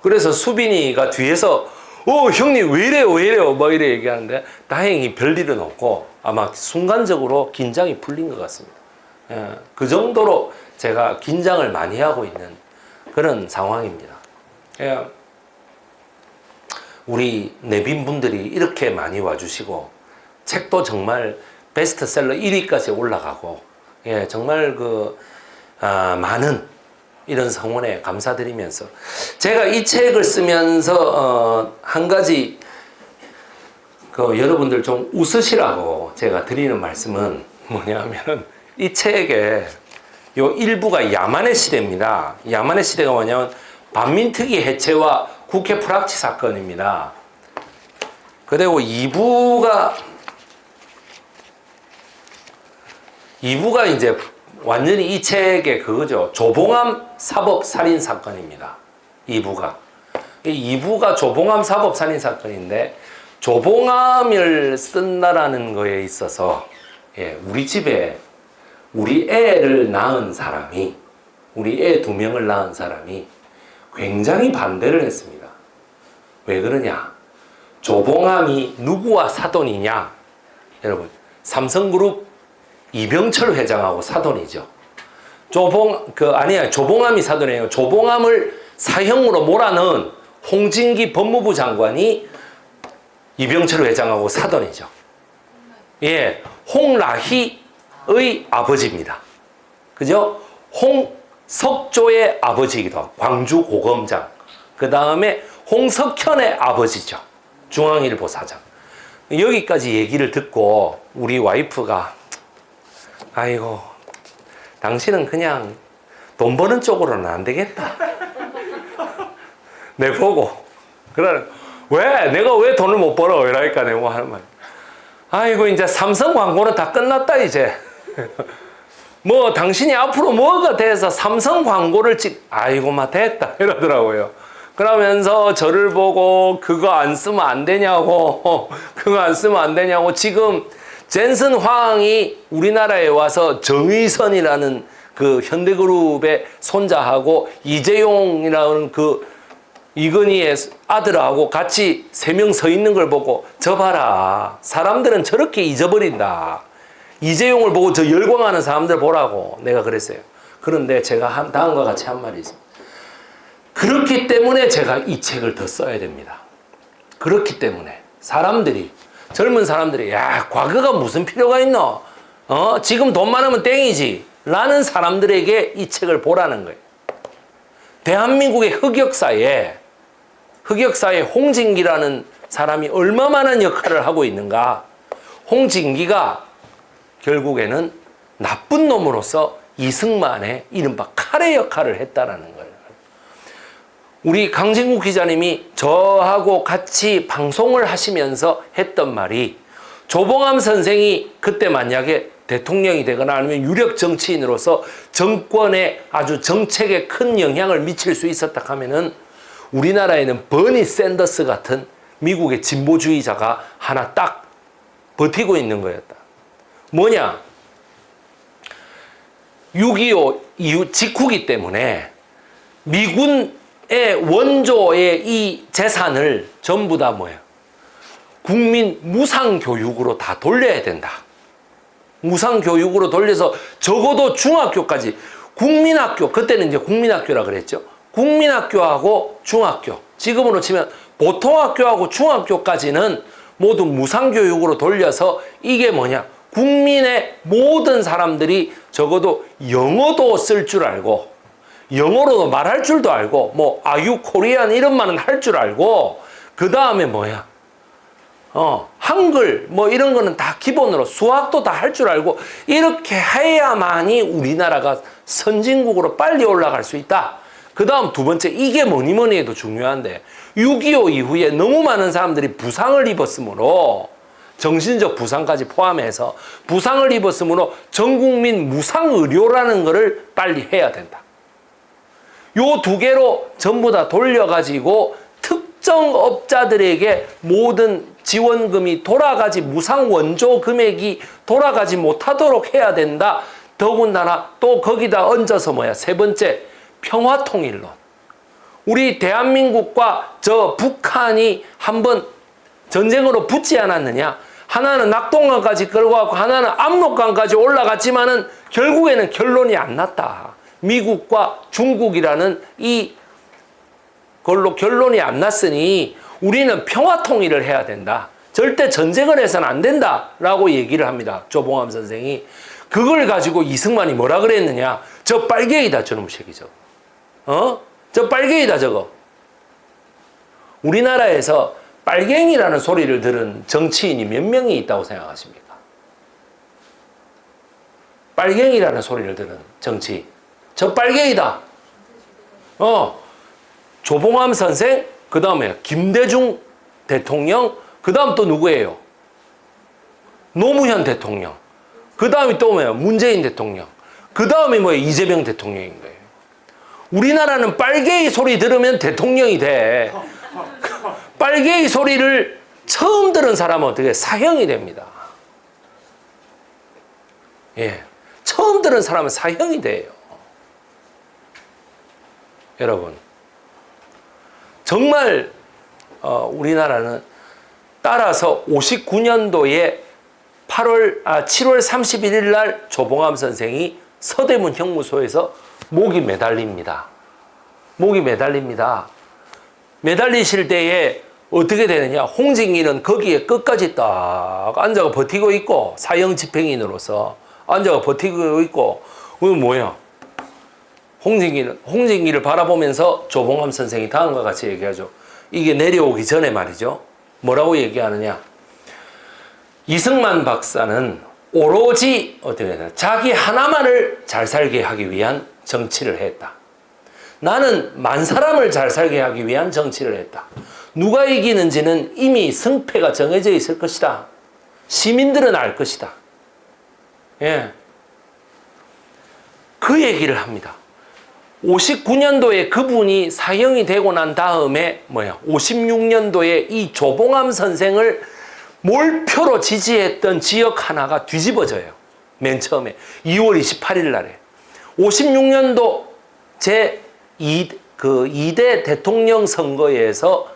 그래서 수빈이가 뒤에서 형님 왜 이래요 막 이래 얘기하는데 다행히 별일은 없고 아마 순간적으로 긴장이 풀린 것 같습니다. 예, 그 정도로 제가 긴장을 많이 하고 있는 그런 상황입니다. 예, 우리 내빈 분들이 이렇게 많이 와주시고 책도 정말 베스트셀러 1위까지 올라가고 예, 정말 많은 이런 성원에 감사드리면서 제가 이 책을 쓰면서 한 가지 여러분들 좀 웃으시라고 제가 드리는 말씀은 뭐냐면 이 책에 요 일부가 야만의 시대입니다. 야만의 시대가 뭐냐면 반민특위 해체와 국회 프락치 사건입니다. 그리고 2부가 이제 완전히 이 책의 그거죠. 조봉암 사법 살인 사건입니다. 2부가. 이 2부가 조봉암 사법 살인 사건인데 조봉암을 쓴다라는 거에 있어서 우리 집에 우리 애를 낳은 사람이 우리 애 2명을 낳은 사람이 굉장히 반대를 했습니다. 왜 그러냐? 조봉암이 누구와 사돈이냐? 여러분, 삼성그룹 이병철 회장하고 사돈이죠. 조봉암이 사돈이에요. 조봉암을 사형으로 몰아넣은 홍진기 법무부 장관이 이병철 회장하고 사돈이죠. 예, 홍라희의 아버지입니다. 그죠? 홍석조의 아버지이기도 하고, 광주 고검장. 그 다음에 홍석현의 아버지죠. 중앙일보 사장. 여기까지 얘기를 듣고 우리 와이프가 아이고, 당신은 그냥 돈 버는 쪽으로는 안 되겠다. 내 보고. 그래, 내가 왜 돈을 못 벌어? 이러니까 내가 뭐 하는 말. 아이고, 이제 삼성 광고는 다 끝났다, 이제. 뭐, 당신이 앞으로 뭐가 돼서 삼성 광고를 아이고, 됐다. 이러더라고요. 그러면서 저를 보고 그거 안 쓰면 안 되냐고, 지금 젠슨 황이 우리나라에 와서 정의선이라는 그 현대그룹의 손자하고 이재용이라는 그 이건희의 아들하고 같이 3명 서 있는 걸 보고 저 봐라. 사람들은 저렇게 잊어버린다. 이재용을 보고 저 열광하는 사람들 보라고 내가 그랬어요. 그런데 제가 다음과 같이 한 말이 있습니다. 그렇기 때문에 제가 이 책을 더 써야 됩니다. 그렇기 때문에 젊은 사람들이 야, 과거가 무슨 필요가 있노? 지금 돈 많으면 땡이지. 라는 사람들에게 이 책을 보라는 거예요. 대한민국의 흑역사에 홍진기라는 사람이 얼마만한 역할을 하고 있는가. 홍진기가 결국에는 나쁜 놈으로서 이승만의 이른바 칼의 역할을 했다라는 거예요. 우리 강진국 기자님이 저하고 같이 방송을 하시면서 했던 말이 조봉암 선생이 그때 만약에 대통령이 되거나 아니면 유력 정치인으로서 정권에 아주 정책에 큰 영향을 미칠 수 있었다 하면은 우리나라에는 버니 샌더스 같은 미국의 진보주의자가 하나 딱 버티고 있는 거였다. 뭐냐? 6.25 이후 직후기 때문에 미군의 원조의 이 재산을 전부 다 국민 무상교육으로 다 돌려야 된다. 무상교육으로 돌려서 적어도 중학교까지 국민학교, 그때는 이제 국민학교라 그랬죠. 국민학교하고 중학교, 지금으로 치면 보통학교하고 중학교까지는 모두 무상교육으로 돌려서 이게 뭐냐? 국민의 모든 사람들이 적어도 영어도 쓸 줄 알고 영어로도 말할 줄도 알고 뭐 아유 코리안 이런 말은 할 줄 알고 그 다음에 뭐야? 한글 뭐 이런 거는 다 기본으로 수학도 다 할 줄 알고 이렇게 해야만이 우리나라가 선진국으로 빨리 올라갈 수 있다. 그 다음 두 번째, 이게 뭐니 뭐니 해도 중요한데 6.25 이후에 너무 많은 사람들이 부상을 입었으므로 정신적 부상까지 포함해서 부상을 입었으므로 전국민 무상의료라는 거를 빨리 해야 된다. 요 두 개로 전부 다 돌려가지고 특정 업자들에게 모든 지원금이 돌아가지, 무상 원조 금액이 돌아가지 못하도록 해야 된다. 더군다나 또 거기다 얹어서 뭐야? 세 번째, 평화통일론. 우리 대한민국과 저 북한이 한번 전쟁으로 붙지 않았느냐? 하나는 낙동강까지 끌고 가고 하나는 압록강까지 올라갔지만은 결국에는 결론이 안 났다. 미국과 중국이라는 이 걸로 결론이 안 났으니 우리는 평화통일을 해야 된다. 절대 전쟁을 해서는 안 된다라고 얘기를 합니다. 조봉암 선생이. 그걸 가지고 이승만이 뭐라 그랬느냐? 저 빨갱이다 저놈 새끼죠. 저 빨갱이다 저거. 우리나라에서 빨갱이라는 소리를 들은 정치인이 몇 명이 있다고 생각하십니까? 빨갱이라는 소리를 들은 정치인. 저 빨갱이다. 조봉암 선생, 그 다음에 김대중 대통령, 그 다음 또 누구예요? 노무현 대통령. 그 다음이 또 뭐예요? 문재인 대통령. 그 다음이 뭐예요? 이재명 대통령인 거예요. 우리나라는 빨갱이 소리 들으면 대통령이 돼. 빨갱이 소리를 처음 들은 사람은 어떻게 사형이 됩니다. 예, 처음 들은 사람은 사형이 돼요. 여러분, 정말 우리나라는 따라서 59년도에 7월 31일 날 조봉암 선생이 서대문 형무소에서 목이 매달립니다. 목이 매달립니다. 매달리실 때에 어떻게 되느냐? 홍진기는 거기에 끝까지 딱 앉아가 버티고 있고, 사형 집행인으로서 앉아가 버티고 있고, 그건 뭐야? 홍진기를 바라보면서 조봉암 선생이 다음과 같이 얘기하죠. 이게 내려오기 전에 말이죠. 뭐라고 얘기하느냐? 이승만 박사는 오로지 어떻게 되나? 자기 하나만을 잘 살게 하기 위한 정치를 했다. 나는 만 사람을 잘 살게 하기 위한 정치를 했다. 누가 이기는지는 이미 승패가 정해져 있을 것이다. 시민들은 알 것이다. 예. 그 얘기를 합니다. 59년도에 그분이 사형이 되고 난 다음에 56년도에 이 조봉암 선생을 몰표로 지지했던 지역 하나가 뒤집어져요. 맨 처음에 2월 28일 날에 56년도 제2대 대통령 선거에서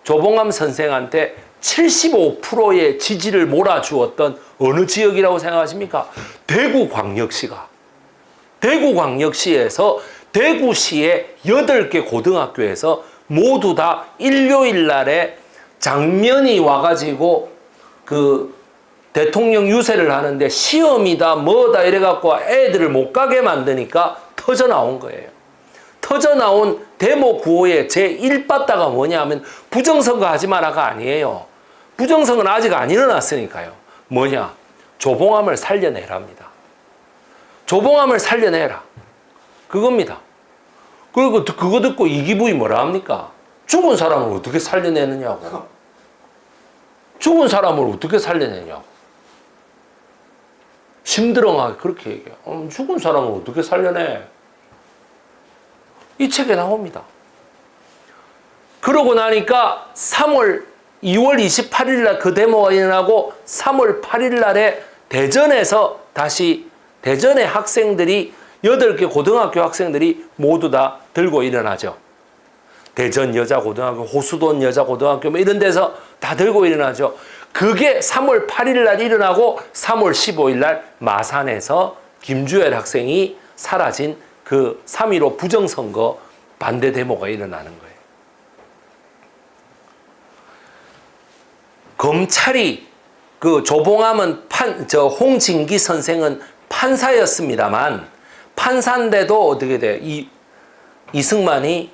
조봉암 선생한테 75%의 지지를 몰아주었던 어느 지역이라고 생각하십니까? 대구광역시가. 대구광역시에서 대구시의 8개 고등학교에서 모두 다 일요일 날에 장면이 와가지고 그 대통령 유세를 하는데 시험이다 뭐다 이래갖고 애들을 못 가게 만드니까 터져 나온 거예요. 터져 나온 데모 구호의 제1바다가 뭐냐 하면 부정선거 하지 마라가 아니에요. 부정선거는 아직 안 일어났으니까요. 뭐냐? 조봉암을 살려내랍니다. 조봉암을 살려내라. 그겁니다. 그리고 그거 듣고 이기부이 뭐라 합니까? 죽은 사람을 어떻게 살려내느냐고. 죽은 사람을 어떻게 살려내냐고. 심드렁하게 그렇게 얘기해요. 죽은 사람을 어떻게 살려내? 이 책에 나옵니다. 그러고 나니까 2월 28일 날 그 데모가 일어나고 3월 8일 날에 대전에서 다시 대전의 학생들이 8개 고등학교 학생들이 모두 다 들고 일어나죠. 대전 여자고등학교, 호수돈 여자고등학교 뭐 이런 데서 다 들고 일어나죠. 그게 3월 8일 날 일어나고 3월 15일 날 마산에서 김주열 학생이 사라진 그 3.15 부정선거 반대 데모가 일어나는 거예요. 검찰이 그 조봉암은 홍진기 선생은 판사였습니다만 판사인데도 어떻게 돼? 이승만이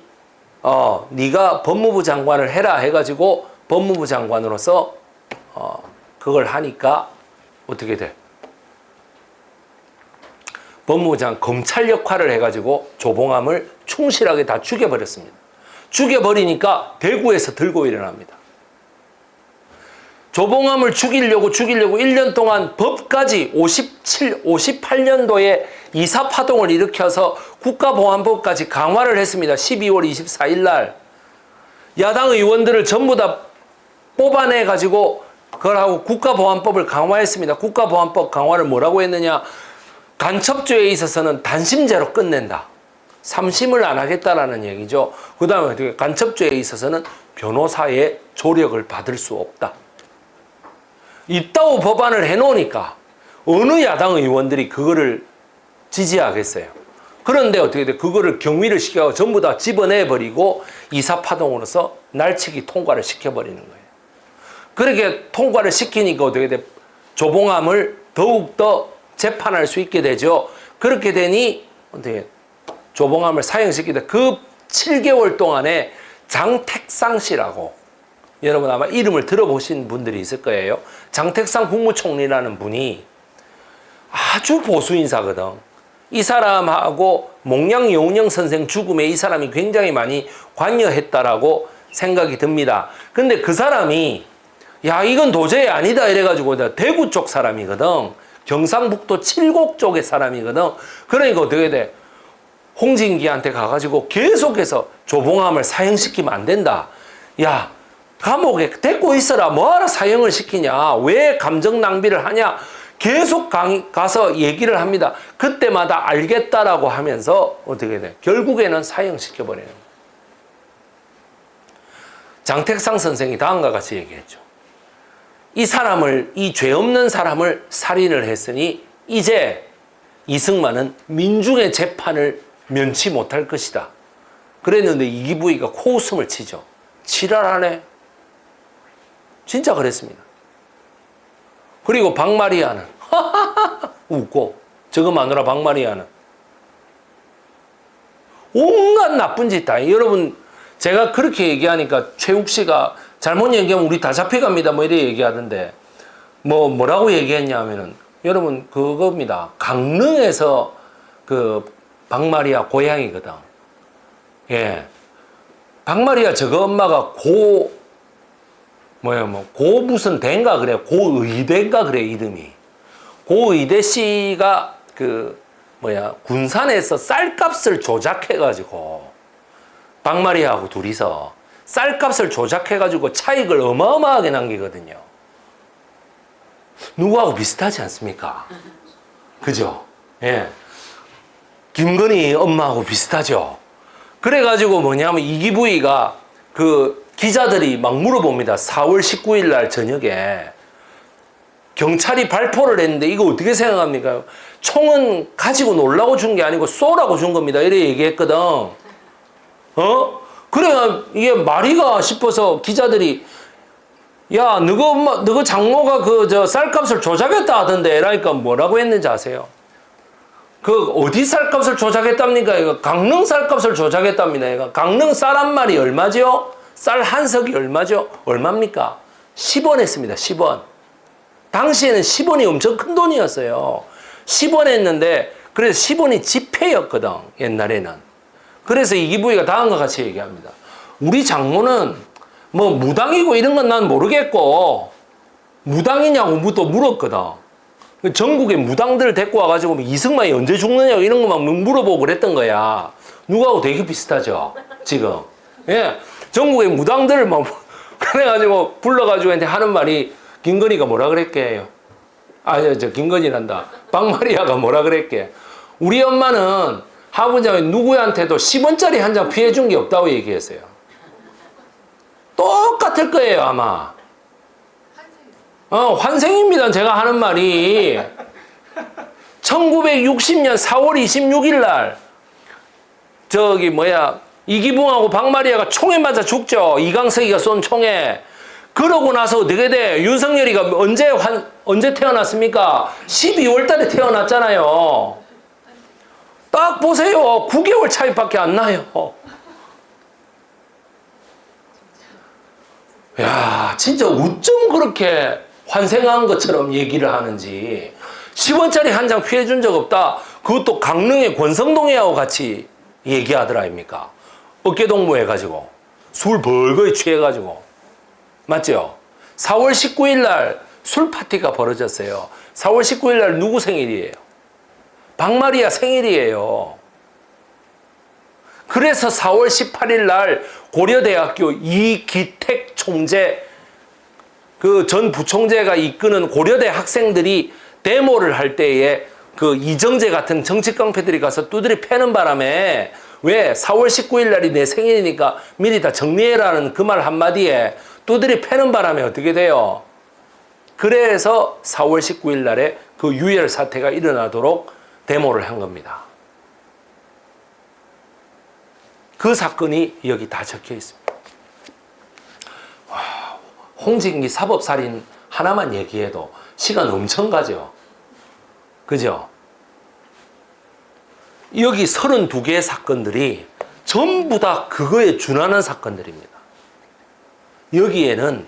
네가 법무부 장관을 해라 해가지고 법무부 장관으로서 그걸 하니까 어떻게 돼? 법무부 장관 검찰 역할을 해가지고 조봉암을 충실하게 다 죽여버렸습니다. 죽여버리니까 대구에서 들고 일어납니다. 조봉암을 죽이려고 1년 동안 법까지 58년도에 이사파동을 일으켜서 국가보안법까지 강화를 했습니다. 12월 24일 날 야당 의원들을 전부 다 뽑아내가지고 그걸 하고 국가보안법을 강화했습니다. 국가보안법 강화를 뭐라고 했느냐? 간첩죄에 있어서는 단심제로 끝낸다. 3심을 안 하겠다라는 얘기죠. 그 다음에 간첩죄에 있어서는 변호사의 조력을 받을 수 없다. 이따오 법안을 해놓으니까 어느 야당 의원들이 그거를 지지하겠어요. 그런데 어떻게 돼? 그거를 경위를 시켜서 전부 다 집어내버리고 이사파동으로서 날치기 통과를 시켜버리는 거예요. 그렇게 통과를 시키니까 어떻게 돼? 조봉암을 더욱더 재판할 수 있게 되죠. 그렇게 되니 어떻게 조봉암을 사형시키다. 그 7개월 동안에 장택상 씨라고 여러분 아마 이름을 들어보신 분들이 있을 거예요. 장택상 국무총리라는 분이 아주 보수 인사거든. 이 사람하고 몽양 용영 선생 죽음에 이 사람이 굉장히 많이 관여했다라고 생각이 듭니다. 근데 그 사람이 야 이건 도저히 아니다 이래가지고 대구 쪽 사람이거든. 경상북도 칠곡 쪽의 사람이거든. 그러니까 어떻게 돼? 홍진기한테 가가지고 계속해서 조봉암을 사형시키면 안 된다. 야 감옥에 데리고 있어라. 뭐하러 사형을 시키냐. 왜 감정 낭비를 하냐. 계속 가서 얘기를 합니다. 그때마다 알겠다라고 하면서 어떻게 돼? 결국에는 사형시켜버려요. 장택상 선생이 다음과 같이 얘기했죠. 이 죄 없는 사람을 살인을 했으니 이제 이승만은 민중의 재판을 면치 못할 것이다. 그랬는데 이기부위가 코웃음을 치죠. 지랄하네. 진짜 그랬습니다. 그리고 박마리아는 웃고 저거 마누라 박마리아는 온갖 나쁜 짓 다. 여러분 제가 그렇게 얘기하니까 최욱 씨가 잘못 얘기하면 우리 다 잡혀갑니다 뭐 이래 얘기하던데 뭐라고 얘기했냐면은 여러분 그겁니다. 강릉에서 그 박마리아 고향이거든. 예. 박마리아 저거 엄마가 고 무슨 대인가 그래. 고의대인가 그래, 이름이. 고의대 씨가 군산에서 쌀값을 조작해가지고, 박마리아하고 둘이서 쌀값을 조작해가지고 차익을 어마어마하게 남기거든요. 누구하고 비슷하지 않습니까? 그죠? 예. 김건희 엄마하고 비슷하죠? 그래가지고 뭐냐면 이기부위가 기자들이 막 물어봅니다. 4월 19일 날 저녁에 경찰이 발포를 했는데 이거 어떻게 생각합니까? 총은 가지고 놀라고 준 게 아니고 쏘라고 준 겁니다. 이래 얘기했거든. 그래야 이게 말이가 싶어서 기자들이 야, 너거 장모가 쌀값을 조작했다 하던데 라니까 뭐라고 했는지 아세요? 어디 쌀값을 조작했답니까? 이거 강릉 쌀값을 조작했답니다. 이거 강릉 쌀 한 마리 얼마죠? 쌀 한 석이 얼마죠? 얼마입니까? 10원 했습니다. 10원. 당시에는 10원이 엄청 큰 돈이었어요. 10원 했는데 그래서 10원이 지폐였거든. 옛날에는. 그래서 이기부위가 다음과 같이 얘기합니다. 우리 장모는 뭐 무당이고 이런 건 난 모르겠고 무당이냐고 또 물었거든. 전국에 무당들을 데리고 와가지고 이승만이 언제 죽느냐고 이런 것만 물어보고 그랬던 거야. 누구하고 되게 비슷하죠. 지금. 예. 전국의 무당들을 막 그래가지고 불러가지고 하는 말이 김건희가 뭐라 그랬게요? 김건희란다. 박마리아가 뭐라 그랬게? 우리 엄마는 하부장이 누구한테도 10원짜리 한 장 피해준 게 없다고 얘기했어요. 똑같을 거예요 아마. 환생입니다. 제가 하는 말이. 1960년 4월 26일 날 이기붕하고 박마리아가 총에 맞아 죽죠. 이강석이가 쏜 총에. 그러고 나서 어떻게 돼? 윤석열이가 언제 태어났습니까? 12월 달에 태어났잖아요. 딱 보세요. 9개월 차이밖에 안 나요. 야, 진짜 어쩜 그렇게 환생한 것처럼 얘기를 하는지. 10원짜리 한 장 피해준 적 없다. 그것도 강릉의 권성동이하고 같이 얘기하더라 아닙니까? 어깨동무 해가지고 술 벌거이 취해가지고. 맞죠? 4월 19일 날 술 파티가 벌어졌어요. 4월 19일 날 누구 생일이에요? 박마리아 생일이에요. 그래서 4월 18일 날 고려대학교 이기택 총재, 그 전 부총재가 이끄는 고려대 학생들이 데모를 할 때에 그 이정재 같은 정치 깡패들이 가서 두드려 패는 바람에 왜 4월 19일 날이 내 생일이니까 미리 다 정리해라는 그 말 한마디에 두드려 패는 바람에 어떻게 돼요? 그래서 4월 19일 날에 그 유혈 사태가 일어나도록 데모를 한 겁니다. 그 사건이 여기 다 적혀 있습니다. 홍진기 사법살인 하나만 얘기해도 시간 엄청 가죠. 그죠? 여기 32개의 사건들이 전부 다 그거에 준하는 사건들입니다. 여기에는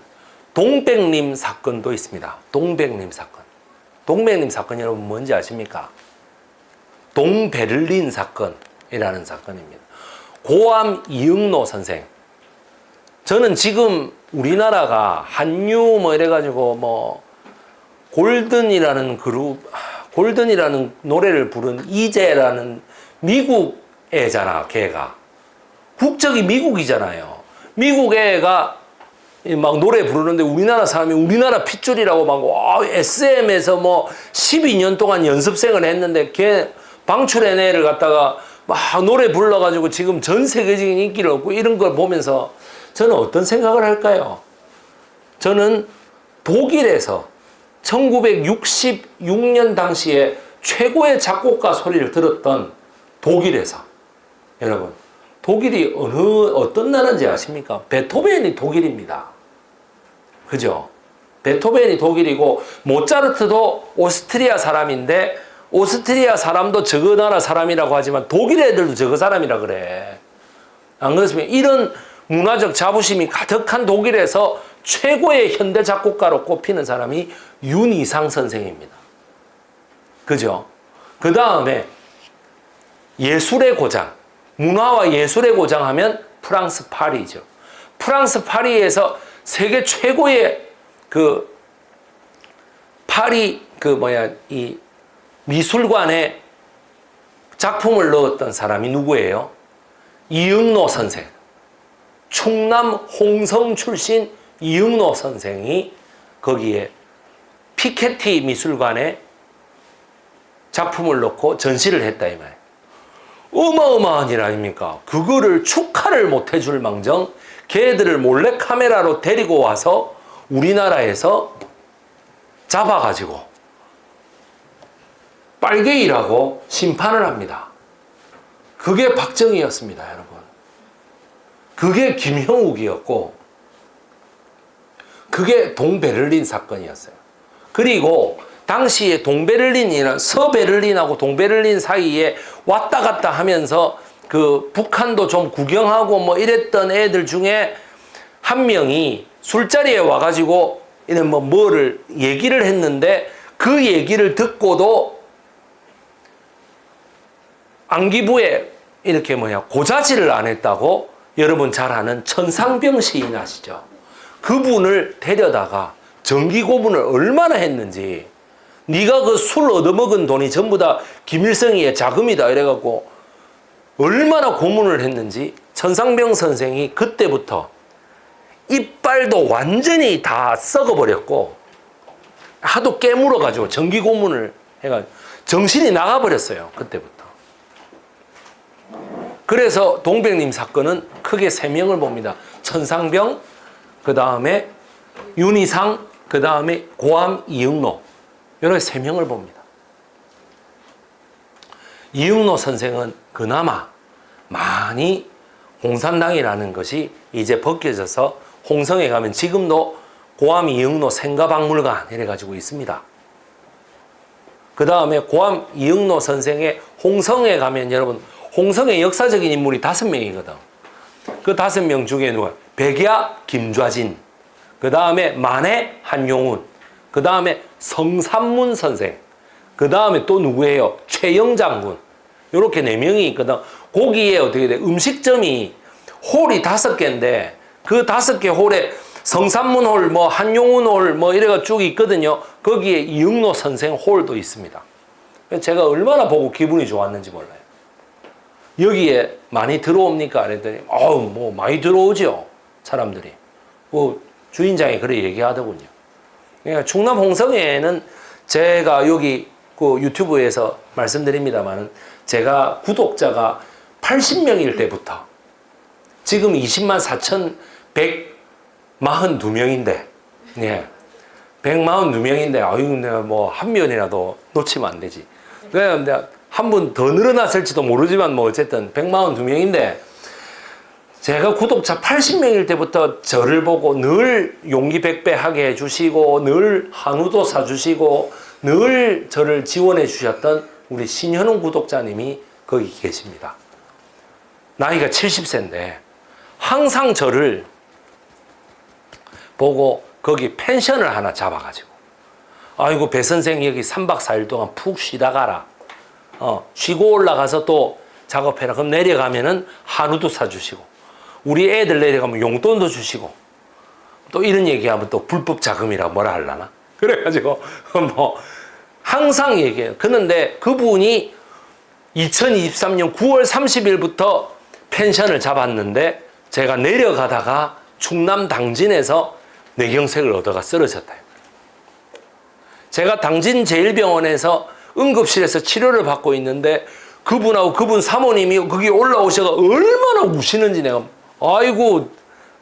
동백림 사건도 있습니다. 동백림 사건. 동백림 사건 여러분 뭔지 아십니까? 동베를린 사건이라는 사건입니다. 고암 이응노 선생. 저는 지금 우리나라가 한유 이래가지고 골든이라는 노래를 부른 이재라는 미국 애잖아, 걔가. 국적이 미국이잖아요. 미국 애가 막 노래 부르는데 우리나라 사람이 우리나라 핏줄이라고 막 SM에서 12년 동안 연습생을 했는데 걔 방출한 애를 갖다가 막 노래 불러가지고 지금 전 세계적인 인기를 얻고 이런 걸 보면서 저는 어떤 생각을 할까요? 저는 독일에서 1966년 당시에 최고의 작곡가 소리를 들었던 독일에서, 여러분 독일이 어떤 나라인지 아십니까? 베토벤이 독일입니다. 그죠? 베토벤이 독일이고 모차르트도 오스트리아 사람인데 오스트리아 사람도 저거 나라 사람이라고 하지만 독일 애들도 저거 사람이라 그래. 안 그렇습니까? 이런 문화적 자부심이 가득한 독일에서 최고의 현대 작곡가로 꼽히는 사람이 윤이상 선생입니다. 그죠? 그 다음에 예술의 고장, 문화와 예술의 고장 하면 프랑스 파리죠. 프랑스 파리에서 세계 최고의 파리 이 미술관에 작품을 넣었던 사람이 누구예요? 이응노 선생. 충남 홍성 출신 이응노 선생이 거기에 피케티 미술관에 작품을 넣고 전시를 했다 이 말. 어마어마한 일 아닙니까? 그거를 축하를 못 해줄 망정 걔들을 몰래 카메라로 데리고 와서 우리나라에서 잡아가지고 빨갱이라고 심판을 합니다. 그게 박정희였습니다, 여러분. 그게 김형욱이었고 그게 동베를린 사건이었어요. 그리고 당시에 동베를린이란 서베를린하고 동베를린 사이에 왔다 갔다 하면서 그 북한도 좀 구경하고 이랬던 애들 중에 한 명이 술자리에 와가지고 이런 뭐를 얘기를 했는데 그 얘기를 듣고도 안기부에 이렇게 고자질을 안 했다고 여러분 잘 아는 천상병 시인 아시죠? 그분을 데려다가 정기 고문을 얼마나 했는지, 네가 그 술 얻어먹은 돈이 전부 다 김일성이의 자금이다 이래갖고 얼마나 고문을 했는지 천상병 선생이 그때부터 이빨도 완전히 다 썩어버렸고 하도 깨물어가지고 정기 고문을 해가지고 정신이 나가버렸어요. 그때부터. 그래서 동백림 사건은 크게 3명을 봅니다. 천상병, 그 다음에 윤이상, 그 다음에 고암 이응로, 이렇게 3명을 봅니다. 이응로 선생은 그나마 많이 공산당이라는 것이 이제 벗겨져서 홍성에 가면 지금도 고암 이응로 생가박물관 이래가지고 있습니다. 그 다음에 고암 이응로 선생의 홍성에 가면 여러분, 홍성의 역사적인 인물이 5명이거든. 그 5명 중에 누가? 백야 김좌진, 그 다음에 만해 한용운, 그 다음에 성삼문 선생, 그 다음에 또 누구예요? 최영 장군. 요렇게 4명이 있거든. 거기에 어떻게 돼? 음식점이 홀이 5개인데 그 5개 홀에 성삼문 홀, 뭐 한용운 홀, 뭐 이래가 쭉 있거든요. 거기에 이응로 선생 홀도 있습니다. 제가 얼마나 보고 기분이 좋았는지 몰라요. 여기에 많이 들어옵니까? 그랬더니 뭐 많이 들어오죠. 사람들이. 뭐 주인장이 그래 얘기하더군요. 그러니까 충남 홍성에는 제가 여기 그 유튜브에서 말씀드립니다만은 제가 구독자가 80명일 때부터 지금 20만 4,142명인데, 예. 142명인데, 아유, 내가 뭐 한 명이라도 놓치면 안 되지. 그래야 내가 한 분 더 늘어났을지도 모르지만 뭐 어쨌든 142명인데, 제가 구독자 80명일 때부터 저를 보고 늘 용기 백배하게 해주시고, 늘 한우도 사주시고, 늘 저를 지원해 주셨던 우리 신현웅 구독자님이 거기 계십니다. 나이가 70세인데, 항상 저를 보고 거기 펜션을 하나 잡아가지고, 아이고, 배 선생 여기 3박 4일 동안 푹 쉬다 가라. 쉬고 올라가서 또 작업해라. 그럼 내려가면은 한우도 사주시고, 우리 애들 내려가면 용돈도 주시고, 또 이런 얘기하면 또 불법 자금이라 뭐라 하려나? 그래가지고, 항상 얘기해요. 그런데 그분이 2023년 9월 30일부터 펜션을 잡았는데, 제가 내려가다가 충남 당진에서 뇌경색을 얻어가 쓰러졌다. 제가 당진 제1병원에서 응급실에서 치료를 받고 있는데 그분하고 그분 사모님이 거기 올라오셔서 얼마나 우시는지 내가, 아이고,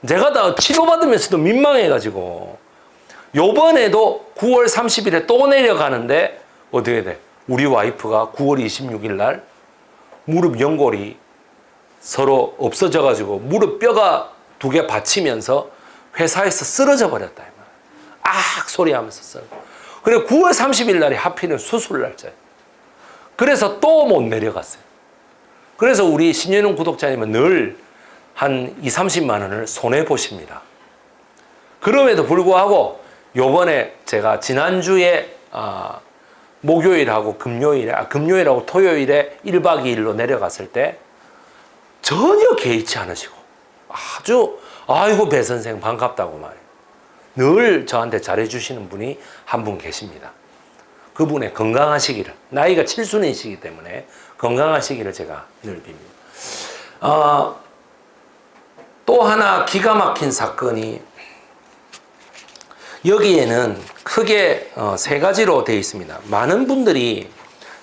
내가 다 치료받으면서도 민망해가지고, 요번에도 9월 30일에 또 내려가는데 어떻게 돼? 우리 와이프가 9월 26일 날 무릎 연골이 서로 없어져가지고 무릎 뼈가 2개 받치면서 회사에서 쓰러져 버렸다. 악 소리 하면서 쓰러져. 그래 9월 30일 날이 하필은 수술 날짜예요. 그래서 또 못 내려갔어요. 그래서 우리 신현웅 구독자님은 늘 한 2~30만 원을 손해보십니다. 그럼에도 불구하고 요번에 제가 지난주에 목요일하고 금요일하고 토요일에 1박 2일로 내려갔을 때 전혀 개의치 않으시고 아주 아이고 배 선생 반갑다고 말해요. 늘 저한테 잘해주시는 분이 한 분 계십니다. 그분의 건강하시기를, 나이가 7순이시기 때문에 건강하시기를 제가 늘 빕니다. 또 하나 기가 막힌 사건이 여기에는 크게 3가지로 되어 있습니다. 많은 분들이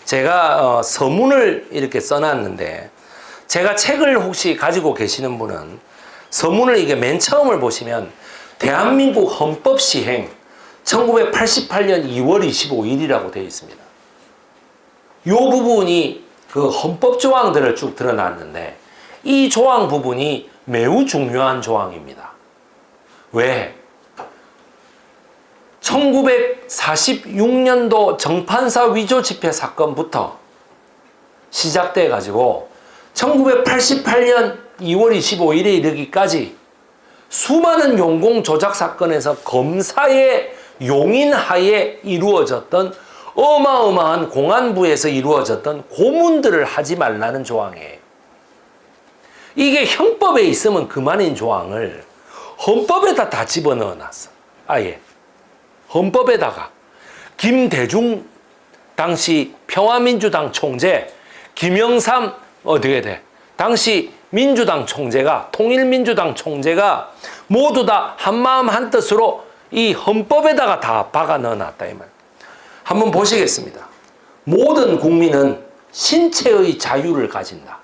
제가 서문을 이렇게 써놨는데, 제가 책을 혹시 가지고 계시는 분은 서문을 이게 맨 처음을 보시면 대한민국 헌법 시행 1988년 2월 25일이라고 되어 있습니다. 이 부분이 그 헌법 조항들을 쭉 드러났는데 이 조항 부분이 매우 중요한 조항입니다. 왜? 1946년도 정판사 위조 집회 사건부터 시작돼 가지고 1988년 2월 25일에 이르기까지 수많은 용공 조작 사건에서 검사의 용인하에 이루어졌던 어마어마한 공안부에서 이루어졌던 고문들을 하지 말라는 조항이에요. 이게 형법에 있으면 그만인 조항을 헌법에다 다 집어넣어 놨어. 아예 헌법에다가 김대중 당시 평화민주당 총재, 김영삼 어떻게 돼? 당시 민주당 총재가, 통일민주당 총재가 모두 다 한마음 한뜻으로 이 헌법에다가 다 박아 넣어놨다 이 말. 한번 보시겠습니다. 모든 국민은 신체의 자유를 가진다.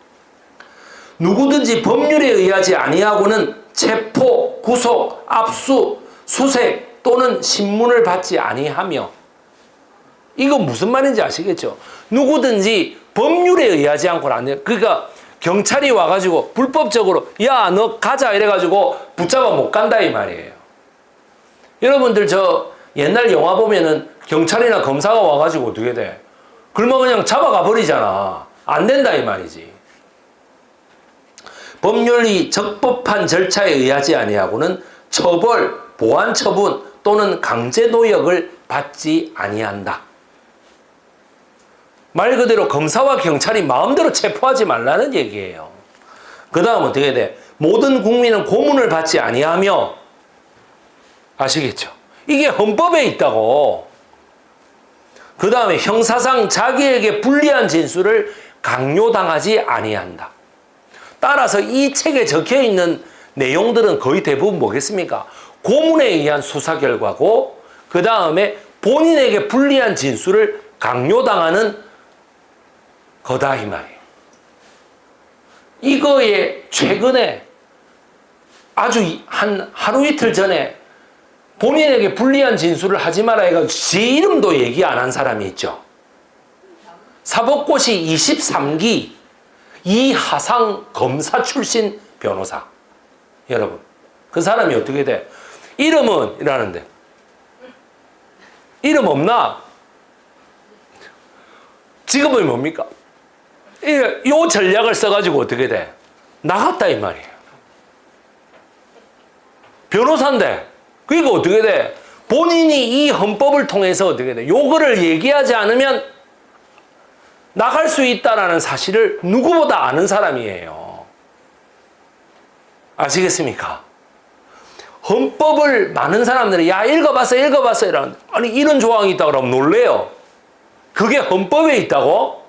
누구든지 법률에 의하지 아니하고는 체포, 구속, 압수, 수색, 또는 신문을 받지 아니하며. 이거 무슨 말인지 아시겠죠? 누구든지 법률에 의하지 않고는 안 돼요. 그러니까 경찰이 와가지고 불법적으로 야 너 가자 이래가지고 붙잡아 못 간다 이 말이에요. 여러분들 저 옛날 영화 보면은 경찰이나 검사가 와가지고 어떻게 돼? 그러면 그냥 잡아가 버리잖아. 안 된다 이 말이지. 법률이 적법한 절차에 의하지 아니하고는 처벌, 보안 처분 또는 강제 노역을 받지 아니한다. 말 그대로 검사와 경찰이 마음대로 체포하지 말라는 얘기예요. 그 다음 어떻게 돼? 모든 국민은 고문을 받지 아니하며. 아시겠죠? 이게 헌법에 있다고. 그 다음에 형사상 자기에게 불리한 진술을 강요당하지 아니한다. 따라서 이 책에 적혀 있는 내용들은 거의 대부분 뭐겠습니까? 고문에 의한 수사 결과고, 그 다음에 본인에게 불리한 진술을 강요당하는 거다 이 말이에요. 이거에 최근에 아주 한 하루 이틀 전에 본인에게 불리한 진술을 하지 마라 해가지고 제 이름도 얘기 안 한 사람이 있죠. 사법고시 23기 이하상 검사 출신 변호사. 여러분, 그 사람이 어떻게 돼? 이름은 이라는데 이름 없나? 직업이 뭡니까? 이 전략을 써가지고 어떻게 돼? 나갔다 이 말이에요. 변호사인데 그러니까 어떻게 돼? 본인이 이 헌법을 통해서 어떻게 돼? 요거를 얘기하지 않으면 나갈 수 있다라는 사실을 누구보다 아는 사람이에요. 아시겠습니까? 헌법을 많은 사람들이 야 읽어봤어 이러는데 아니 이런 조항이 있다고 그러면 놀래요. 그게 헌법에 있다고?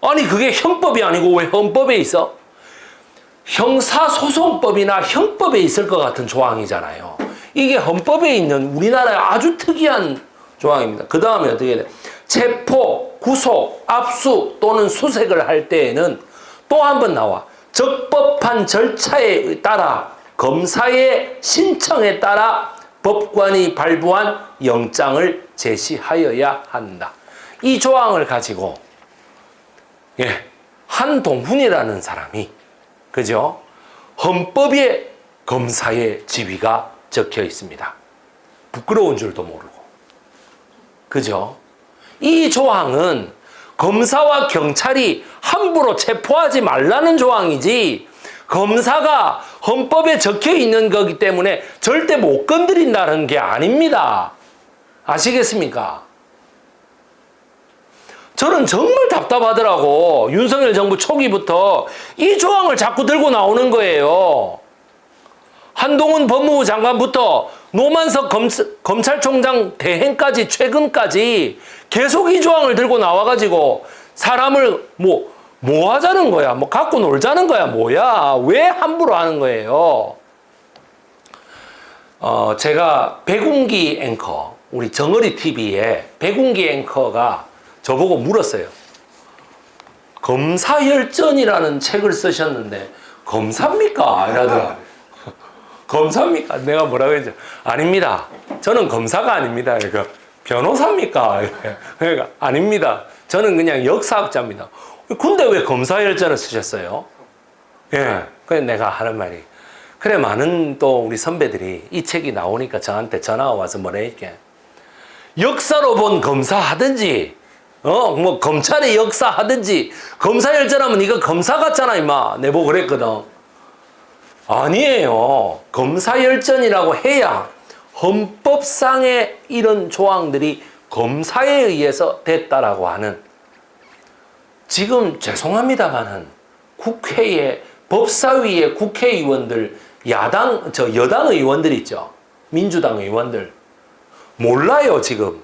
아니 그게 형법이 아니고 왜 헌법에 있어? 형사소송법이나 형법에 있을 것 같은 조항이잖아요. 이게 헌법에 있는 우리나라의 아주 특이한 조항입니다. 그 다음에 어떻게 돼? 체포, 구속, 압수 또는 수색을 할 때에는 또 한 번 나와. 적법한 절차에 따라 검사의 신청에 따라 법관이 발부한 영장을 제시하여야 한다. 이 조항을 가지고 한동훈이라는 사람이 그죠? 헌법에 검사의 지위가 적혀 있습니다. 부끄러운 줄도 모르고. 그죠? 이 조항은 검사와 경찰이 함부로 체포하지 말라는 조항이지 검사가 헌법에 적혀 있는 거기 때문에 절대 못 건드린다는 게 아닙니다. 아시겠습니까? 저는 정말 답답하더라고. 윤석열 정부 초기부터 이 조항을 자꾸 들고 나오는 거예요. 한동훈 법무부 장관부터 노만석 검찰총장 대행까지 최근까지 계속 이 조항을 들고 나와가지고 사람을 뭐 하자는 거야? 뭐 갖고 놀자는 거야? 뭐야? 왜 함부로 하는 거예요? 제가 백운기 앵커, 우리 정어리 TV에 백운기 앵커가 저보고 물었어요. 검사열전이라는 책을 쓰셨는데 검사입니까? 이러더라. 검사입니까? 내가 뭐라고 했지? 아닙니다. 저는 검사가 아닙니다. 그러니까 변호사입니까? 그러니까 아닙니다. 저는 그냥 역사학자입니다. 근데 왜 검사열전을 쓰셨어요? 예. 그래서 내가 하는 말이 그래 많은 또 우리 선배들이 이 책이 나오니까 저한테 전화가 와서 뭐라 했게 역사로 본 검사 하든지 뭐 검찰의 역사 하든지 검사열전하면 이거 검사 같잖아 임마. 내보고 그랬거든. 아니에요. 검사열전이라고 해야 헌법상의 이런 조항들이 검사에 의해서 됐다라고 하는 지금 죄송합니다만은 국회에 법사위의 국회의원들 여당 의원들 있죠. 민주당 의원들 몰라요 지금.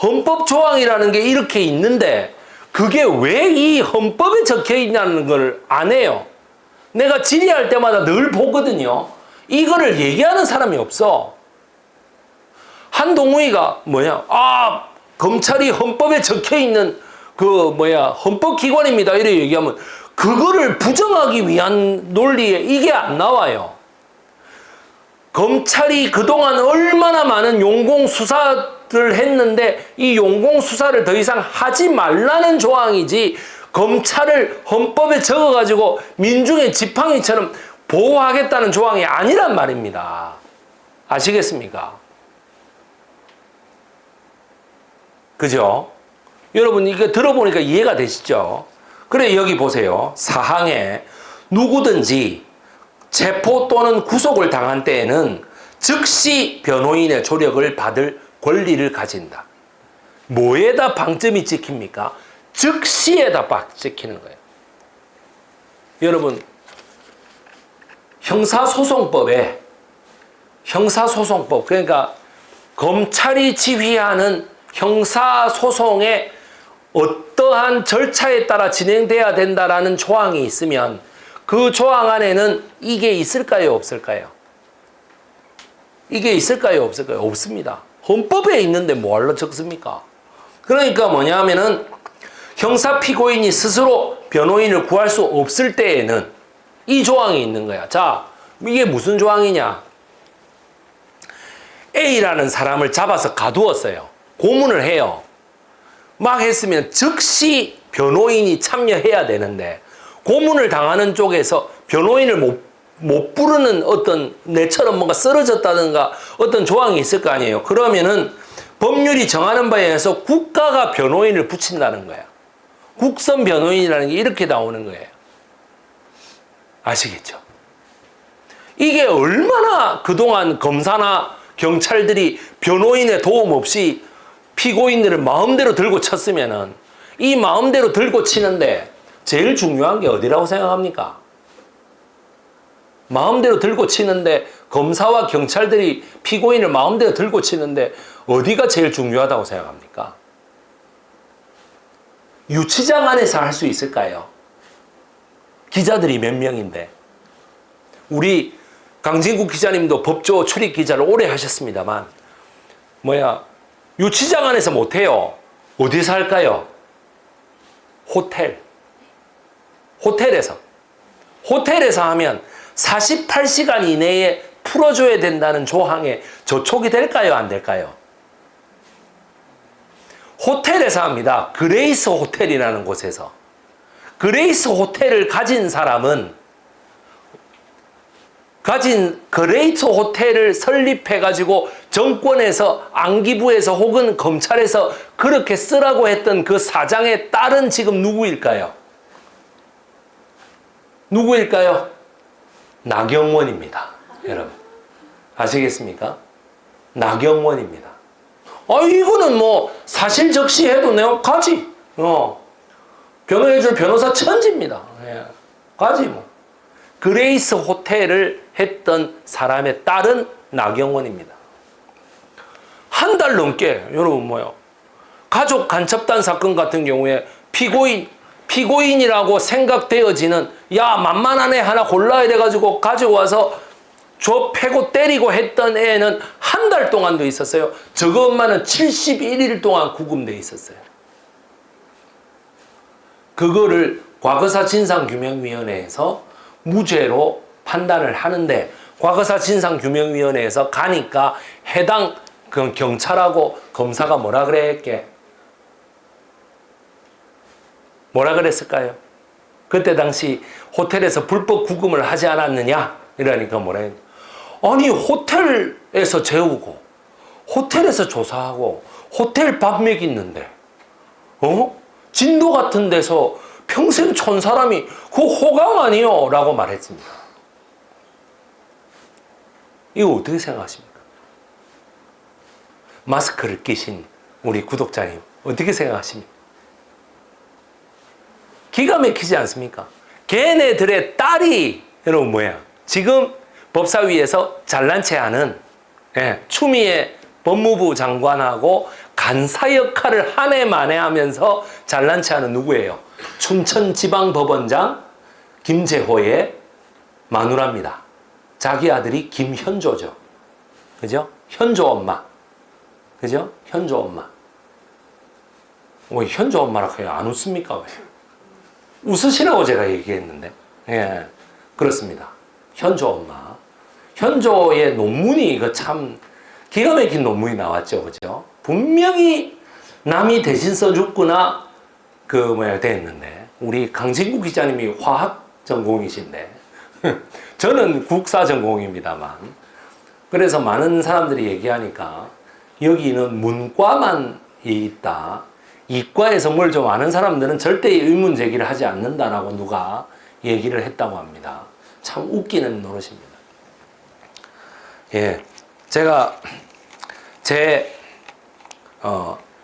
헌법 조항이라는 게 이렇게 있는데 그게 왜 이 헌법에 적혀 있냐는 걸 안 해요. 내가 질의할 때마다 늘 보거든요. 이거를 얘기하는 사람이 없어. 한동훈이가 검찰이 헌법에 적혀 있는 헌법기관입니다. 이렇게 얘기하면 그거를 부정하기 위한 논리에 이게 안 나와요. 검찰이 그동안 얼마나 많은 용공수사를 했는데 이 용공수사를 더 이상 하지 말라는 조항이지 검찰을 헌법에 적어가지고 민중의 지팡이처럼 보호하겠다는 조항이 아니란 말입니다. 아시겠습니까? 그죠? 여러분 이거 들어보니까 이해가 되시죠? 그래 여기 보세요. 사항에 누구든지 체포 또는 구속을 당한 때에는 즉시 변호인의 조력을 받을 권리를 가진다. 뭐에다 방점이 찍힙니까? 즉시에다 빡 찍히는 거예요. 여러분 형사소송법 그러니까 검찰이 지휘하는 형사소송의 어떠한 절차에 따라 진행돼야 된다라는 조항이 있으면 그 조항 안에는 이게 있을까요? 없을까요? 이게 있을까요? 없을까요? 없습니다. 헌법에 있는데 뭐하러 적습니까? 그러니까 뭐냐면은 형사 피고인이 스스로 변호인을 구할 수 없을 때에는 이 조항이 있는 거야. 자, 이게 무슨 조항이냐? A라는 사람을 잡아서 가두었어요. 고문을 해요. 막 했으면 즉시 변호인이 참여해야 되는데 고문을 당하는 쪽에서 변호인을 못 부르는 어떤 내처럼 뭔가 쓰러졌다든가 어떤 조항이 있을 거 아니에요. 그러면은 법률이 정하는 바에 의해서 국가가 변호인을 붙인다는 거야. 국선 변호인이라는 게 이렇게 나오는 거예요. 아시겠죠? 이게 얼마나 그동안 검사나 경찰들이 변호인의 도움 없이 피고인들을 마음대로 들고 쳤으면은 이 마음대로 들고 치는데 제일 중요한 게 어디라고 생각합니까? 마음대로 들고 치는데 검사와 경찰들이 피고인을 마음대로 들고 치는데 어디가 제일 중요하다고 생각합니까? 유치장 안에서 할 수 있을까요? 기자들이 몇 명인데 우리 강진국 기자님도 법조 출입 기자를 오래 하셨습니다만 유치장 안에서 못해요. 어디서 할까요? 호텔에서 하면 48시간 이내에 풀어줘야 된다는 조항에 저촉이 될까요? 안 될까요? 호텔에서 합니다. 그레이스 호텔이라는 곳에서. 그레이스 호텔을 가진 사람은 그레이트 호텔을 설립해가지고 정권에서 안기부에서 혹은 검찰에서 그렇게 쓰라고 했던 그 사장의 딸은 지금 누구일까요? 나경원입니다. 여러분 아시겠습니까? 나경원입니다. 이거는 뭐 사실 적시해도 내가 가지. 변호해줄 변호사 천지입니다. 가지 뭐. 그레이스 호텔을 했던 사람의 딸은 나경원입니다. 한 달 넘게 여러분 가족 간첩단 사건 같은 경우에 피고인이라고 생각되어지는 만만한 애 하나 골라야 돼가지고 가지고 와서 패고 때리고 했던 애는 한 달 동안도 있었어요. 저거 엄마는 71일 동안 구금돼 있었어요. 그거를 과거사 진상규명위원회에서 무죄로 판단을 하는데 과거사 진상규명위원회에서 가니까 해당 경찰하고 검사가 뭐라 그랬을까요? 그때 당시 호텔에서 불법 구금을 하지 않았느냐? 이러니까 뭐라 했냐? 아니 호텔에서 재우고 호텔에서 조사하고 호텔 밥 먹이는데 진도 같은 데서 평생 촌 사람이 그 호강 아니요? 라고 말했습니다. 이거 어떻게 생각하십니까? 마스크를 끼신 우리 구독자님 어떻게 생각하십니까? 기가 막히지 않습니까? 걔네들의 딸이 여러분 지금 법사위에서 잘난 체 하는 추미애 법무부 장관하고 간사 역할을 한 해 만에 하면서 잘난 체 하는 누구예요? 춘천지방법원장 김재호의 마누라입니다. 자기 아들이 김현조죠. 그죠? 현조 엄마. 그죠? 현조 엄마. 왜 현조 엄마라고 해요? 안 웃습니까? 왜? 웃으시라고 제가 얘기했는데. 그렇습니다. 현조 엄마. 현조의 논문이 그 참 기가 막힌 논문이 나왔죠, 그죠? 분명히 남이 대신 써줬구나 됐는데 우리 강진구 기자님이 화학 전공이신데 저는 국사 전공입니다만 그래서 많은 사람들이 얘기하니까 여기는 문과만 있다. 이과에서 뭘 좀 아는 사람들은 절대 의문 제기를 하지 않는다라고 누가 얘기를 했다고 합니다. 참 웃기는 노릇입니다. 예, 제가 제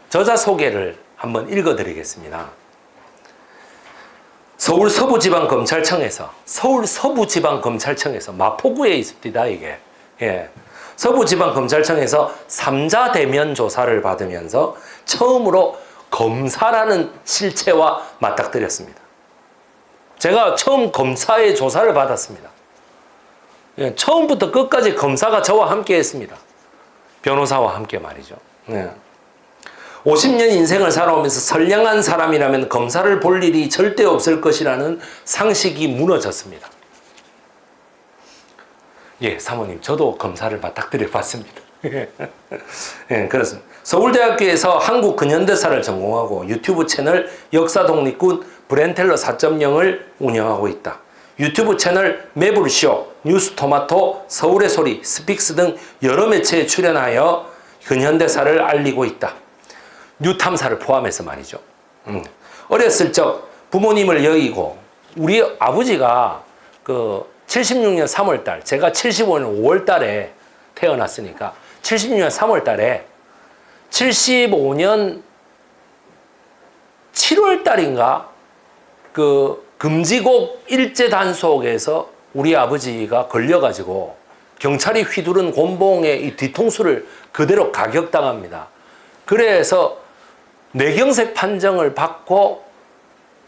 저자 소개를 한번 읽어드리겠습니다. 서울 서부지방검찰청에서 마포구에 있습니다. 이게 서부지방검찰청에서 3자 대면 조사를 받으면서 처음으로 검사라는 실체와 맞닥뜨렸습니다. 제가 처음 검사의 조사를 받았습니다. 처음부터 끝까지 검사가 저와 함께 했습니다. 변호사와 함께 말이죠. 50년 인생을 살아오면서 선량한 사람이라면 검사를 볼 일이 절대 없을 것이라는 상식이 무너졌습니다. 예, 사모님, 저도 검사를 맞닥뜨려 봤습니다. 예, 그렇습니다. 서울대학교에서 한국 근현대사를 전공하고 유튜브 채널 역사독립군 브렌텔러 4.0을 운영하고 있다. 유튜브 채널 매불쇼, 뉴스토마토, 서울의 소리, 스픽스 등 여러 매체에 출연하여 근현대사를 알리고 있다. 뉴탐사를 포함해서 말이죠. 어렸을 적 부모님을 여의고 우리 아버지가 76년 3월달, 제가 75년 5월달에 태어났으니까 76년 3월달에 75년 7월달인가 금지곡 일제 단속에서 우리 아버지가 걸려가지고 경찰이 휘두른 곤봉의 이 뒤통수를 그대로 가격당합니다. 그래서 뇌경색 판정을 받고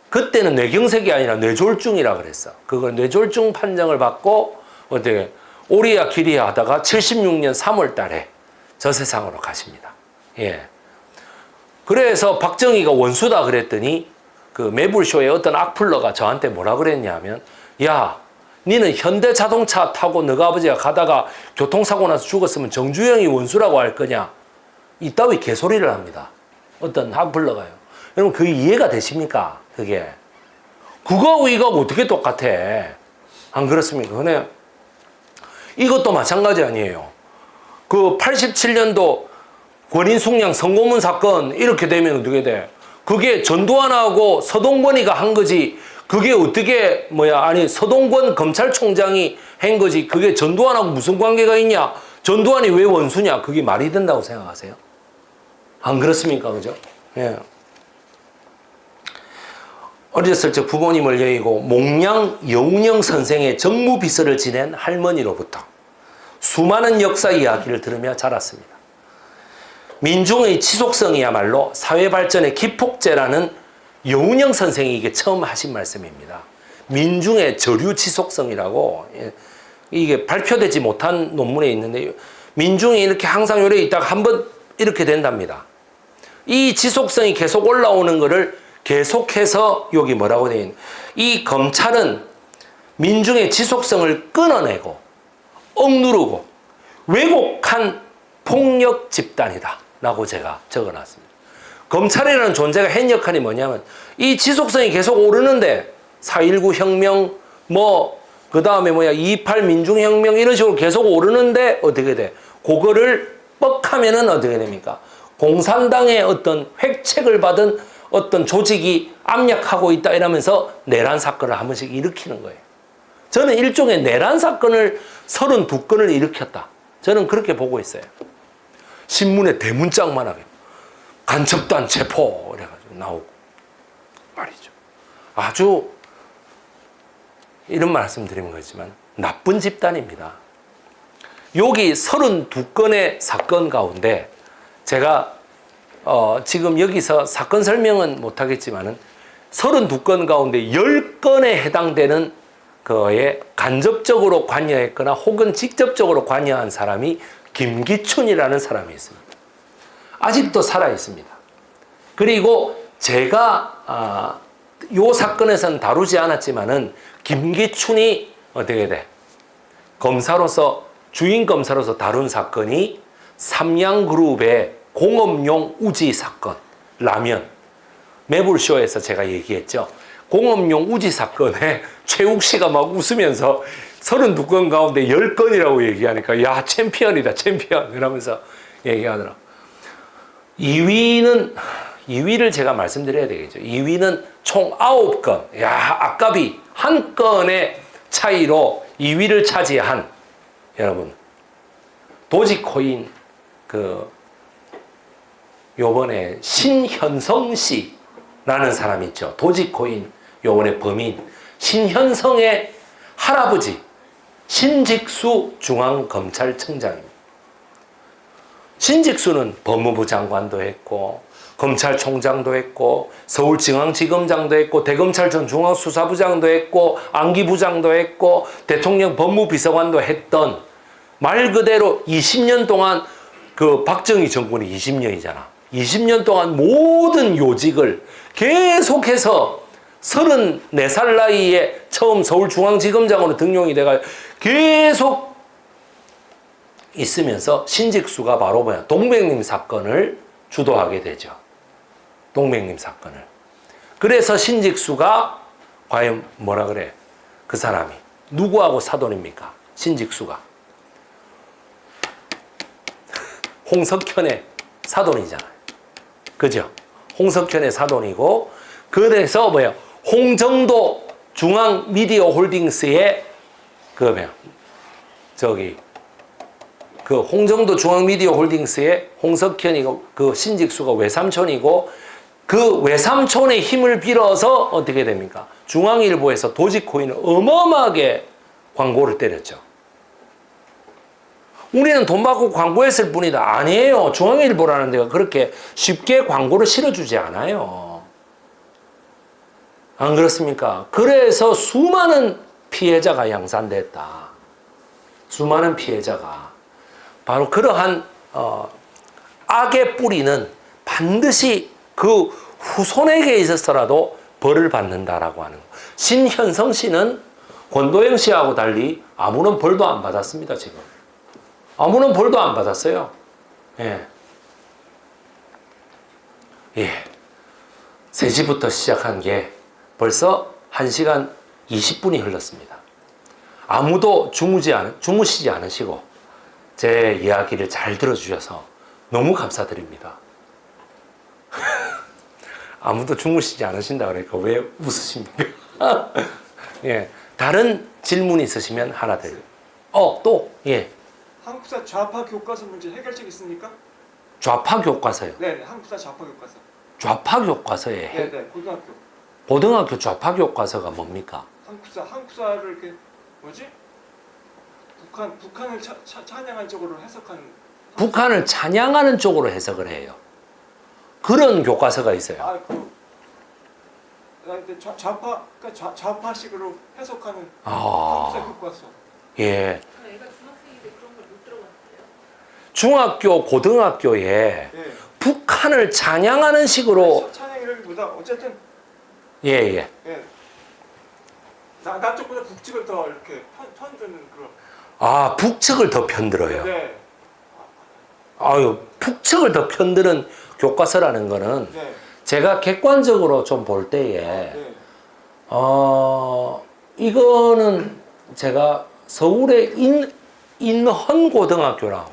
그때는 뇌경색이 아니라 뇌졸중이라 그랬어. 그걸 뇌졸중 판정을 받고 어떻게 오리야 기리야 하다가 76년 3월 달에 저 세상으로 가십니다. 예. 그래서 박정희가 원수다 그랬더니 매불쇼의 어떤 악플러가 저한테 뭐라 그랬냐면, 야, 니는 현대자동차 타고 너가 아버지가 가다가 교통사고 나서 죽었으면 정주영이 원수라고 할 거냐? 이따위 개소리를 합니다. 어떤 악플러가요. 여러분, 그게 이해가 되십니까? 그게. 그거하고 이거하고 어떻게 똑같아? 안 그렇습니까? 근데 이것도 마찬가지 아니에요. 87년도 권인숙량 성고문 사건 이렇게 되면 어떻게 돼? 그게 전두환하고 서동건이가 한 거지. 그게 어떻게 서동건 검찰총장이 한 거지. 그게 전두환하고 무슨 관계가 있냐? 전두환이 왜 원수냐? 그게 말이 된다고 생각하세요? 안 그렇습니까? 그죠? 예. 어렸을 적 부모님을 여의고 몽양 여운영 선생의 정무비서를 지낸 할머니로부터 수많은 역사 이야기를 들으며 자랐습니다. 민중의 지속성이야말로 사회발전의 기폭제라는 여운영 선생이 이게 처음 하신 말씀입니다. 민중의 저류 지속성이라고, 이게 발표되지 못한 논문에 있는데, 민중이 이렇게 항상 요래 있다가 한번 이렇게 된답니다. 이 지속성이 계속 올라오는 거를 계속해서 여기 뭐라고 되어 있는, 이 검찰은 민중의 지속성을 끊어내고 억누르고 왜곡한 폭력 집단이다 라고 제가 적어놨습니다. 검찰이라는 존재가 한 역할이 뭐냐면, 이 지속성이 계속 오르는데 4.19 혁명 그 다음에 2.28 민중혁명 이런 식으로 계속 오르는데 어떻게 돼? 그거를 뻑하면은 어떻게 됩니까? 공산당의 어떤 획책을 받은 어떤 조직이 압력하고 있다 이러면서 내란 사건을 한 번씩 일으키는 거예요. 저는 일종의 내란 사건을 32건을 일으켰다. 저는 그렇게 보고 있어요. 신문에 대문짝만하게 간첩단 체포 이래가지고 나오고 말이죠. 아주 이런 말씀 드리는 거지만 나쁜 집단입니다. 여기 32건의 사건 가운데 제가 지금 여기서 사건 설명은 못하겠지만은 32건 가운데 10건에 해당되는 거에 간접적으로 관여했거나 혹은 직접적으로 관여한 사람이 김기춘이라는 사람이 있습니다. 아직도 살아 있습니다. 그리고 제가 이 사건에서는 다루지 않았지만은 김기춘이 어떻게 돼? 검사로서 주인 검사로서 다룬 사건이 삼양그룹의 공업용 우지 사건, 라면. 매불쇼에서 제가 얘기했죠. 공업용 우지 사건에 최욱 씨가 막 웃으면서 32건 가운데 10건이라고 얘기하니까 야 챔피언이다 챔피언 이러면서 얘기하더라. 2위를 제가 말씀드려야 되겠죠. 2위는 총 9건. 야 아깝이 한 건의 차이로 2위를 차지한 여러분 도지코인 요번에 신현성 씨라는 사람이 있죠. 도지코인 요번에 범인 신현성의 할아버지 신직수 중앙검찰청장입니다. 신직수는 법무부 장관도 했고 검찰총장도 했고 서울중앙지검장도 했고 대검찰청 중앙수사부장도 했고 안기부장도 했고 대통령 법무비서관도 했던 말 그대로 20년 동안 그 박정희 정권이 20년이잖아. 20년 동안 모든 요직을 계속해서 34살 나이에 처음 서울중앙지검장으로 등용이 돼가 계속 있으면서 신직수가 바로 뭐야? 동백님 사건을 주도하게 되죠. 동백님 사건을. 그래서 신직수가 과연 뭐라 그래? 그 사람이 누구하고 사돈입니까? 신직수가 홍석현의 사돈이잖아요. 그죠? 홍석현의 사돈이고 그래서 뭐예요? 홍정도 중앙미디어홀딩스의 홍정도 중앙미디어홀딩스의 홍석현이고 그 신직수가 외삼촌이고 그 외삼촌의 힘을 빌어서 어떻게 됩니까? 중앙일보에서 도지코인을 어마어마하게 광고를 때렸죠. 우리는 돈 받고 광고했을 뿐이다. 아니에요. 중앙일보라는 데가 그렇게 쉽게 광고를 실어주지 않아요. 안 그렇습니까? 그래서 수많은 피해자가 양산됐다. 수많은 피해자가. 바로 그러한 악의 뿌리는 반드시 그 후손에게 있어서라도 벌을 받는다라고 하는 거. 신현성 씨는 권도영 씨하고 달리 아무런 벌도 안 받았습니다. 지금. 아무런 벌도 안 받았어요. 예. 3시부터 시작한 게 벌써 1시간 20분이 흘렀습니다. 아무도 주무시지 않으시고 제 이야기를 잘 들어주셔서 너무 감사드립니다. 아무도 주무시지 않으신다 그러니까 왜 웃으십니까? 예. 다른 질문 있으시면 하나 더. 또, 예. 한국사 좌파 교과서 문제 해결책 있습니까? 좌파 교과서요. 네, 한국사 좌파 교과서. 좌파 교과서에 네, 고등학교. 고등학교 좌파 교과서가 뭡니까? 한국사를 이렇게 북한을 찬양한 쪽으로 해석하는. 북한을 찬양하는 쪽으로 해석을 해요. 그런 교과서가 있어요. 근데 좌파식으로 해석하는 아. 한국사 교과서. 예. 애가 중학생인데 그런 걸 못 들어봤어요. 중학교, 고등학교에 네. 북한을 찬양하는 식으로 찬양이라기보다 어쨌든 예. 남쪽보다 북측을 더 이렇게 편드는 그런. 아, 북측을 더 편들어요. 네. 아유, 북측을 더 편드는 교과서라는 거는 네. 제가 객관적으로 좀 볼 때에 네. 이거는 제가 서울의 인헌고등학교라고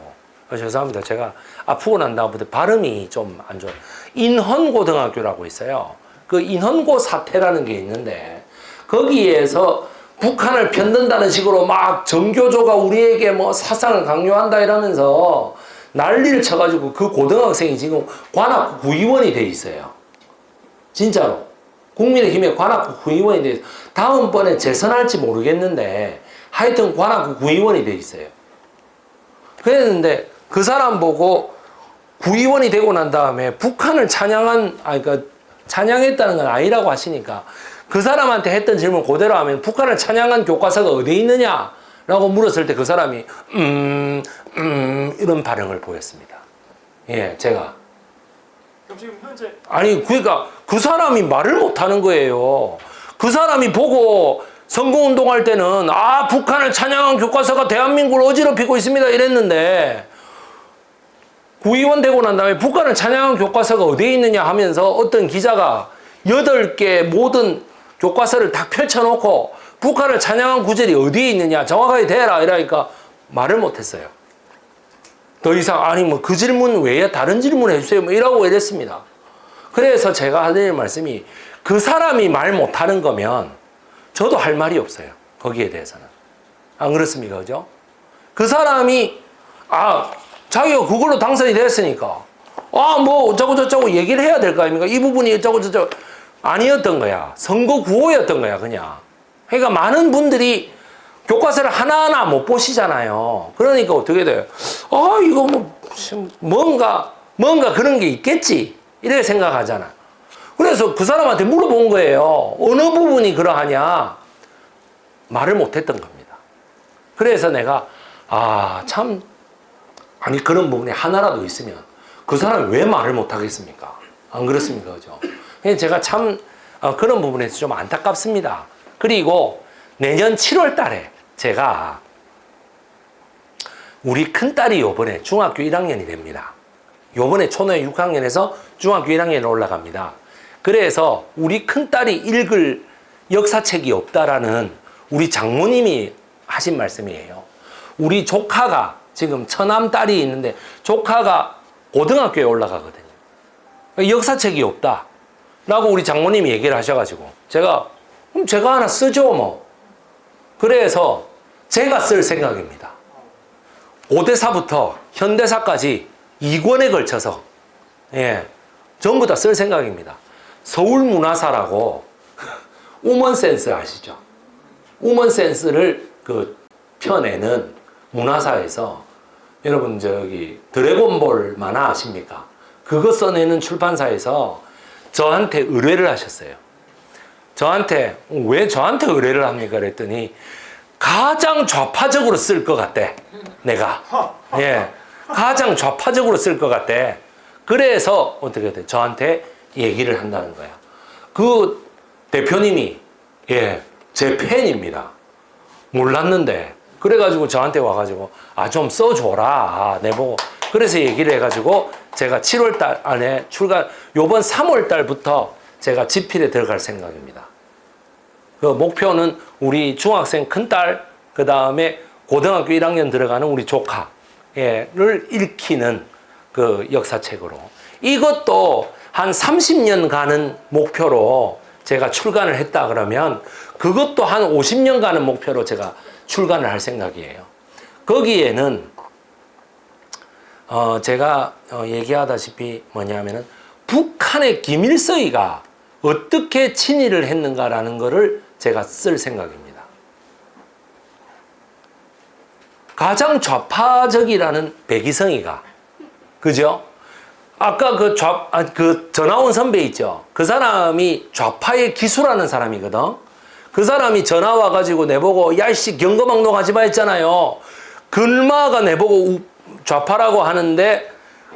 죄송합니다. 제가 아프고 난 다음부터 발음이 좀 안 좋아요. 인헌고등학교라고 있어요. 그 인헌고 사태라는 게 있는데 거기에서 북한을 편든다는 식으로 막 정교조가 우리에게 뭐 사상을 강요한다 이러면서 난리를 쳐가지고 그 고등학생이 지금 관악구 구의원이 돼 있어요. 진짜로. 국민의힘의 관악구 구의원이 돼 있어요. 다음번에 재선할지 모르겠는데 하여튼 관악구 구의원이 돼 있어요. 그랬는데 그 사람 보고 구의원이 되고 난 다음에 북한을 찬양했다는 건 아니라고 하시니까 그 사람한테 했던 질문 그대로 하면 북한을 찬양한 교과서가 어디에 있느냐? 라고 물었을 때 그 사람이 이런 반응을 보였습니다. 예, 제가. 그럼 지금 현재 아니 그러니까 그 사람이 말을 못하는 거예요. 그 사람이 보고 선거운동할 때는 북한을 찬양한 교과서가 대한민국을 어지럽히고 있습니다 이랬는데 구의원 되고 난 다음에 북한을 찬양한 교과서가 어디에 있느냐 하면서 어떤 기자가 8개 모든 교과서를 딱 펼쳐놓고 북한을 찬양한 구절이 어디에 있느냐 정확하게 대라 이러니까 말을 못했어요. 더 이상 아니 뭐 그 질문 외에 다른 질문 해주세요 뭐 이라고 이랬습니다. 그래서 제가 하는 말씀이 그 사람이 말 못하는 거면 저도 할 말이 없어요. 거기에 대해서는. 안 그렇습니까? 그죠? 그 사람이 자기가 그걸로 당선이 됐으니까 뭐 어쩌고저쩌고 얘기를 해야 될 거 아닙니까? 이 부분이 어쩌고저쩌고 아니었던 거야. 선거 구호였던 거야 그냥. 그러니까 많은 분들이 교과서를 하나하나 못 보시잖아요. 그러니까 어떻게 돼요? 이거 뭔가 그런 게 있겠지 이렇게 생각하잖아. 그래서 그 사람한테 물어본 거예요. 어느 부분이 그러하냐? 말을 못했던 겁니다. 그래서 내가 아니 그런 부분이 하나라도 있으면 그 사람이 왜 말을 못하겠습니까? 안 그렇습니까? 그죠? 제가 참 그런 부분에서 좀 안타깝습니다. 그리고 내년 7월 달에 제가 우리 큰딸이 요번에 중학교 1학년이 됩니다. 요번에 초등학교 6학년에서 중학교 1학년에 올라갑니다. 그래서 우리 큰딸이 읽을 역사책이 없다라는 우리 장모님이 하신 말씀이에요. 우리 조카가 지금 처남딸이 있는데 조카가 고등학교에 올라가거든요. 역사책이 없다 라고 우리 장모님이 얘기를 하셔가지고 제가 그럼 제가 하나 쓰죠 뭐. 그래서 제가 쓸 생각입니다. 고대사부터 현대사까지 2권에 걸쳐서 전부 다 쓸 생각입니다. 서울문화사라고 우먼센스 아시죠? 우먼센스를 펴내는 문화사에서 여러분 드래곤볼 만화 아십니까? 그거 써내는 출판사에서 저한테 의뢰를 하셨어요. 저한테 왜 저한테 의뢰를 합니까? 그랬더니 가장 좌파적으로 쓸 것 같대. 내가 가장 좌파적으로 쓸 것 같대. 그래서 어떻게 돼? 저한테 얘기를 한다는 거야. 그 대표님이 제 팬입니다. 몰랐는데 그래가지고 저한테 와가지고 좀 써줘라 내보고 그래서 얘기를 해가지고 제가 7월달 안에 요번 3월달부터 제가 집필에 들어갈 생각입니다. 그 목표는 우리 중학생 큰딸 그 다음에 고등학교 1학년 들어가는 우리 조카를 읽히는 그 역사책으로 이것도 한 30년 가는 목표로 제가 출간을 했다 그러면 그것도 한 50년 가는 목표로 제가 출간을 할 생각이에요. 거기에는 제가 얘기하다시피 뭐냐면은 북한의 김일성이가 어떻게 친일을 했는가라는 거를 제가 쓸 생각입니다. 가장 좌파적이라는 백이성이가 그죠? 아까 그 전화온 선배 있죠? 그 사람이 좌파의 기수라는 사람이거든? 그 사람이 전화 와가지고 내보고 야이씨 경거망동 하지 마 했잖아요. 글마가 내보고 좌파라고 하는데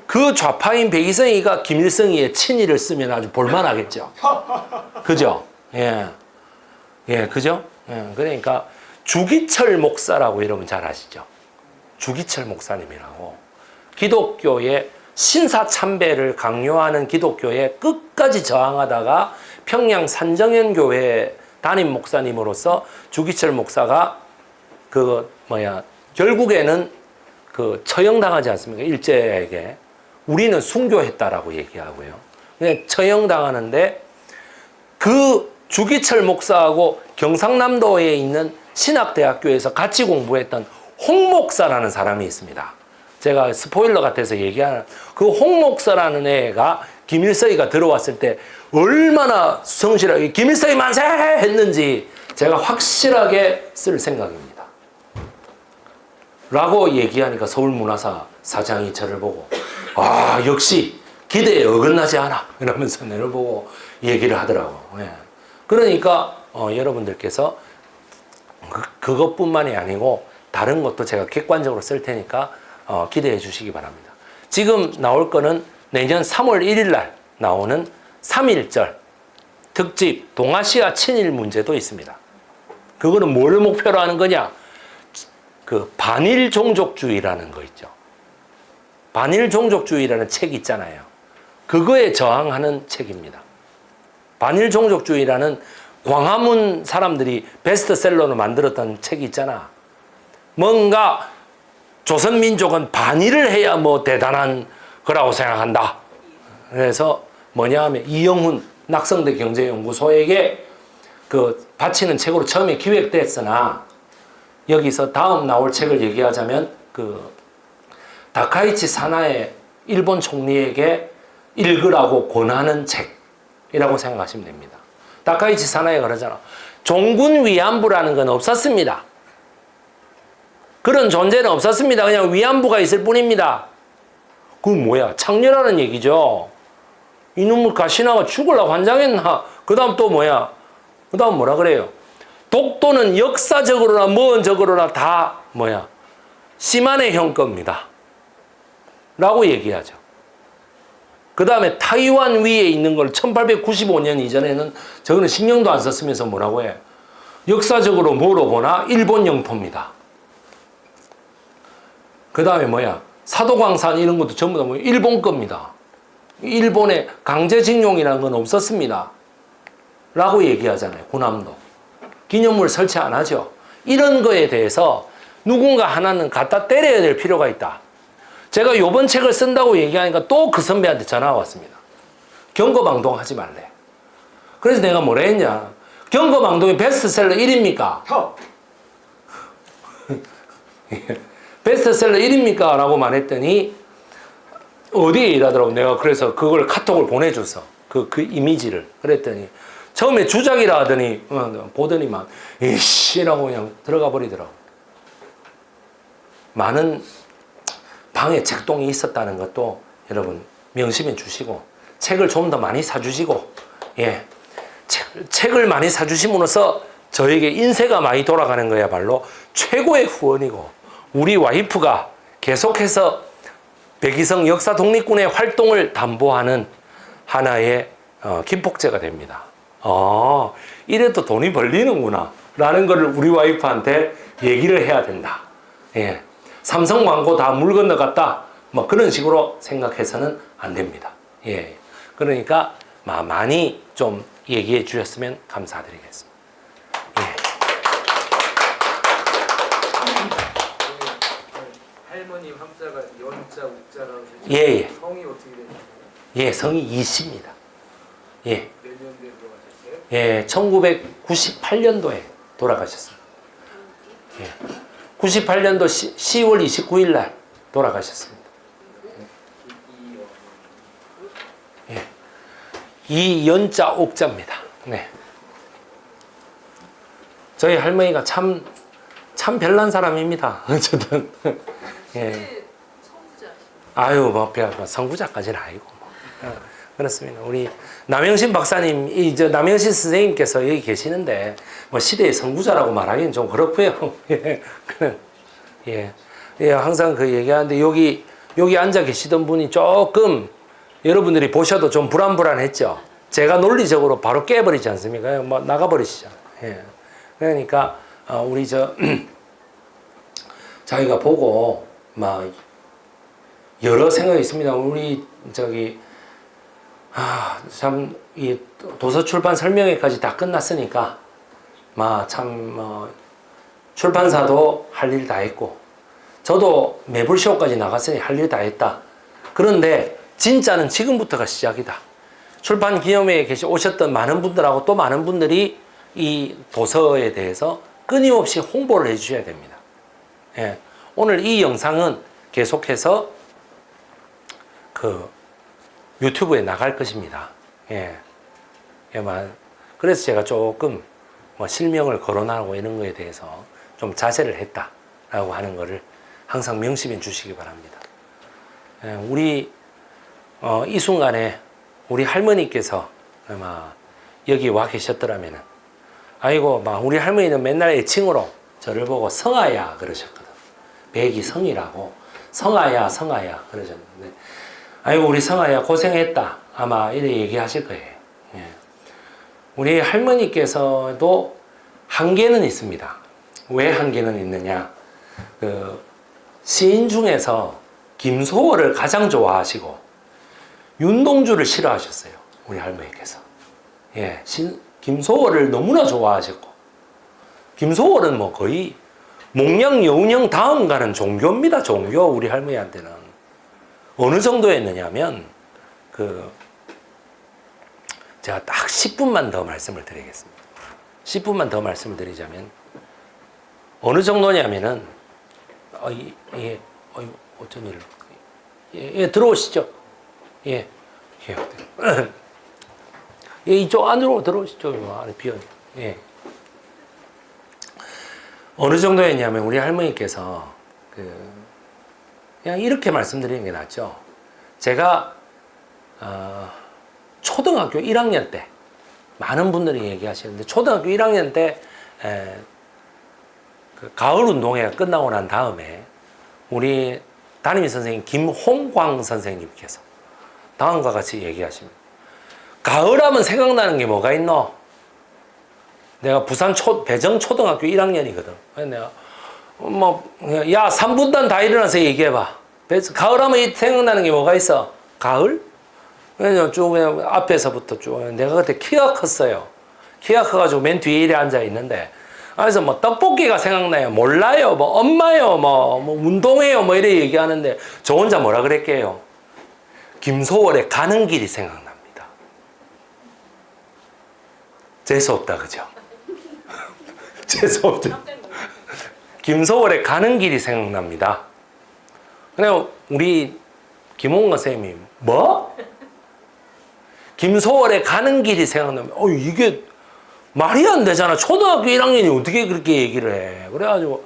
그 좌파인 백이성이가 김일성이의 친일을 쓰면 아주 볼만하겠죠. 그죠? 그죠? 그러니까 주기철 목사라고 여러분 잘 아시죠? 주기철 목사님이라고 기독교의 신사참배를 강요하는 결국에 끝까지 저항하다가 평양 산정현교회 담임 목사님으로서 주기철 목사가 결국에는 처형당하지 않습니까? 일제에게. 우리는 순교했다라고 얘기하고요. 그냥 처형당하는데 그 주기철 목사하고 경상남도에 있는 신학대학교에서 같이 공부했던 홍 목사라는 사람이 있습니다. 제가 스포일러 같아서 얘기하는 그 홍 목사라는 애가 김일성이가 들어왔을 때 얼마나 성실하게 김일성이 만세 했는지 제가 확실하게 쓸 생각입니다. 라고 얘기하니까 서울문화사 사장이 저를 보고 역시 기대에 어긋나지 않아 이러면서 내를 보고 얘기를 하더라고. 그러니까 여러분들께서 그것뿐만이 아니고 다른 것도 제가 객관적으로 쓸 테니까 기대해 주시기 바랍니다. 지금 나올 거는 내년 3월 1일 날 나오는 3.1절 특집 동아시아 친일 문제도 있습니다. 그거는 뭘 목표로 하는 거냐? 그 반일 종족주의라는 거 있죠. 반일 종족주의라는 책 있잖아요. 그거에 저항하는 책입니다. 반일 종족주의라는 광화문 사람들이 베스트셀러로 만들었던 책이 있잖아. 뭔가 조선민족은 반일을 해야 뭐 대단한 거라고 생각한다. 그래서 뭐냐 하면 이영훈 낙성대 경제연구소에게 그 바치는 책으로 처음에 기획됐으나 여기서 다음 나올 책을 얘기하자면 그 다카이치 사나에 일본 총리에게 읽으라고 권하는 책이라고 생각하시면 됩니다. 다카이치 사나이가 그러잖아. 종군 위안부라는 건 없었습니다. 그런 존재는 없었습니다. 그냥 위안부가 있을 뿐입니다. 그건 뭐야? 창녀라는 얘기죠. 이놈의 가시나가 죽으려고 환장했나? 그 다음 또 뭐야? 그 다음 뭐라 그래요? 독도는 역사적으로나 뭐적으로나 다 뭐야? 시마네 형 겁니다. 라고 얘기하죠. 그 다음에 타이완 위에 있는 걸 1895년 이전에는 저거는 신경도 안 썼으면서 뭐라고 해? 역사적으로 뭐로 보나? 일본 영토입니다. 그 다음에 뭐야? 사도광산 이런 것도 전부 다 뭐 일본 겁니다. 일본의 강제징용이라는 건 없었습니다. 라고 얘기하잖아요. 군함도. 기념물 설치 안 하죠. 이런 거에 대해서 누군가 하나는 갖다 때려야 될 필요가 있다. 제가 요번 책을 쓴다고 얘기하니까 또 그 선배한테 전화가 왔습니다. 경거방동 하지 말래. 그래서 내가 뭐라 했냐. 경거방동이 베스트셀러 1입니까? 베스트셀러 1입니까? 라고 말했더니 어디에 일하더라고. 내가 그래서 그걸 카톡을 보내줘서 그 이미지를 그랬더니 처음에 주작이라 하더니 보더니만 이씨라고 그냥 들어가 버리더라고. 많은 방에 책동이 있었다는 것도 여러분 명심해 주시고 책을 좀 더 많이 사주시고 예 책을 많이 사주심으로써 저에게 인쇄가 많이 돌아가는 거야말로 최고의 후원이고 우리 와이프가 계속해서 백이성 역사 독립군의 활동을 담보하는 하나의 김폭제가 됩니다. 이래도 돈이 벌리는구나 라는 걸 우리 와이프한테 얘기를 해야 된다. 예. 삼성 광고 다 물 건너갔다 뭐 그런 식으로 생각해서는 안 됩니다. 예. 그러니까 많이 좀 얘기해 주셨으면 감사드리겠습니다. 할머니 함자가 연자, 우자라고 예. 성이 어떻게 되나요? 예, 성이 이씨입니다. 예. 몇 년도에 들어가셨어요? 예, 1998년도에 돌아가셨습니다. 예. 98년도 10월 29일 날 돌아가셨습니다. 예. 이연자 옥자입니다. 네. 저희 할머니가 참 별난 사람입니다. 어쨌든. 예. 성부자. 아유, 뭐, 성부자까지는 아니고. 그렇습니다. 우리 남영신 박사님, 남영신 선생님께서 여기 계시는데, 뭐, 시대의 성부자라고 말하기는 좀 그렇고요. 예. 예, 항상 그 얘기하는데, 여기 앉아 계시던 분이 조금, 여러분들이 보셔도 좀 불안했죠. 제가 논리적으로 바로 깨버리지 않습니까? 뭐, 나가버리시죠. 예. 그러니까, 우리 자기가 보고, 막, 여러 생각이 있습니다. 우리, 참, 이 도서 출판 설명회까지 다 끝났으니까, 출판사도 할 일 다 했고, 저도 매불쇼까지 나갔으니 할 일 다 했다. 그런데, 진짜는 지금부터가 시작이다. 출판 기념회에 오셨던 많은 분들하고 또 많은 분들이 이 도서에 대해서 끊임없이 홍보를 해주셔야 됩니다. 예. 오늘 이 영상은 계속해서 유튜브에 나갈 것입니다. 예. 그래서 제가 조금 실명을 거론하고 이런 거에 대해서 좀 자제를 했다라고 하는 거를 항상 명심해 주시기 바랍니다. 예. 우리 이 순간에 우리 할머니께서 아마 여기 와 계셨더라면은 아이고 우리 할머니는 맨날 애칭으로 저를 보고 성아야 그러셨거든. 백이 성이라고 성아야 그러셨는데 아이고 우리 성아야 고생했다 아마 이래 얘기하실 거예요. 예. 우리 할머니께서도 한계는 있습니다. 왜 한계는 있느냐? 그 시인 중에서 김소월을 가장 좋아하시고 윤동주를 싫어하셨어요. 우리 할머니께서. 예, 김소월을 너무나 좋아하셨고, 김소월은 뭐 거의 목량 여운형 다음 가는 종교입니다. 종교. 우리 할머니한테는 어느 정도였느냐면 제가 딱 10분만 더 말씀을 드리겠습니다. 10분만 더 말씀을 드리자면 어느 정도냐면은 어쩐 일을 예, 들어오시죠. 예, 예, 이쪽 안으로 들어오시죠. 안에 비어. 예. 어느 정도였냐면 우리 할머니께서 그냥 이렇게 말씀드리는 게 낫죠. 제가 초등학교 1학년 때 많은 분들이 얘기하시는데 초등학교 1학년 때 그 가을 운동회가 끝나고 난 다음에 우리 담임 선생님 김홍광 선생님께서 다음과 같이 얘기하십니다. 가을하면 생각나는 게 뭐가 있노? 내가 부산 배정 초등학교 1학년이거든. 내가 야 3분단 다 일어나서 얘기해봐. 가을하면 생각나는 게 뭐가 있어? 가을? 그냥 쭉 그냥 앞에서부터 쭉 내가 그때 키가 컸어요. 키가 커가지고 맨 뒤에 이래 앉아 있는데 그래서 뭐 떡볶이가 생각나요. 몰라요. 뭐 엄마요. 뭐 운동해요. 뭐 이래 얘기하는데 저 혼자 뭐라 그랬게요? 김소월의 가는 길이 생각납니다. 재수없다 그죠? 재수없죠. 김소월의 가는 길이 생각납니다. 그냥 우리 김홍건 선생님이 뭐? 김소월의 가는 길이 생각나면 이게 말이 안 되잖아. 초등학교 1학년이 어떻게 그렇게 얘기를 해. 그래가지고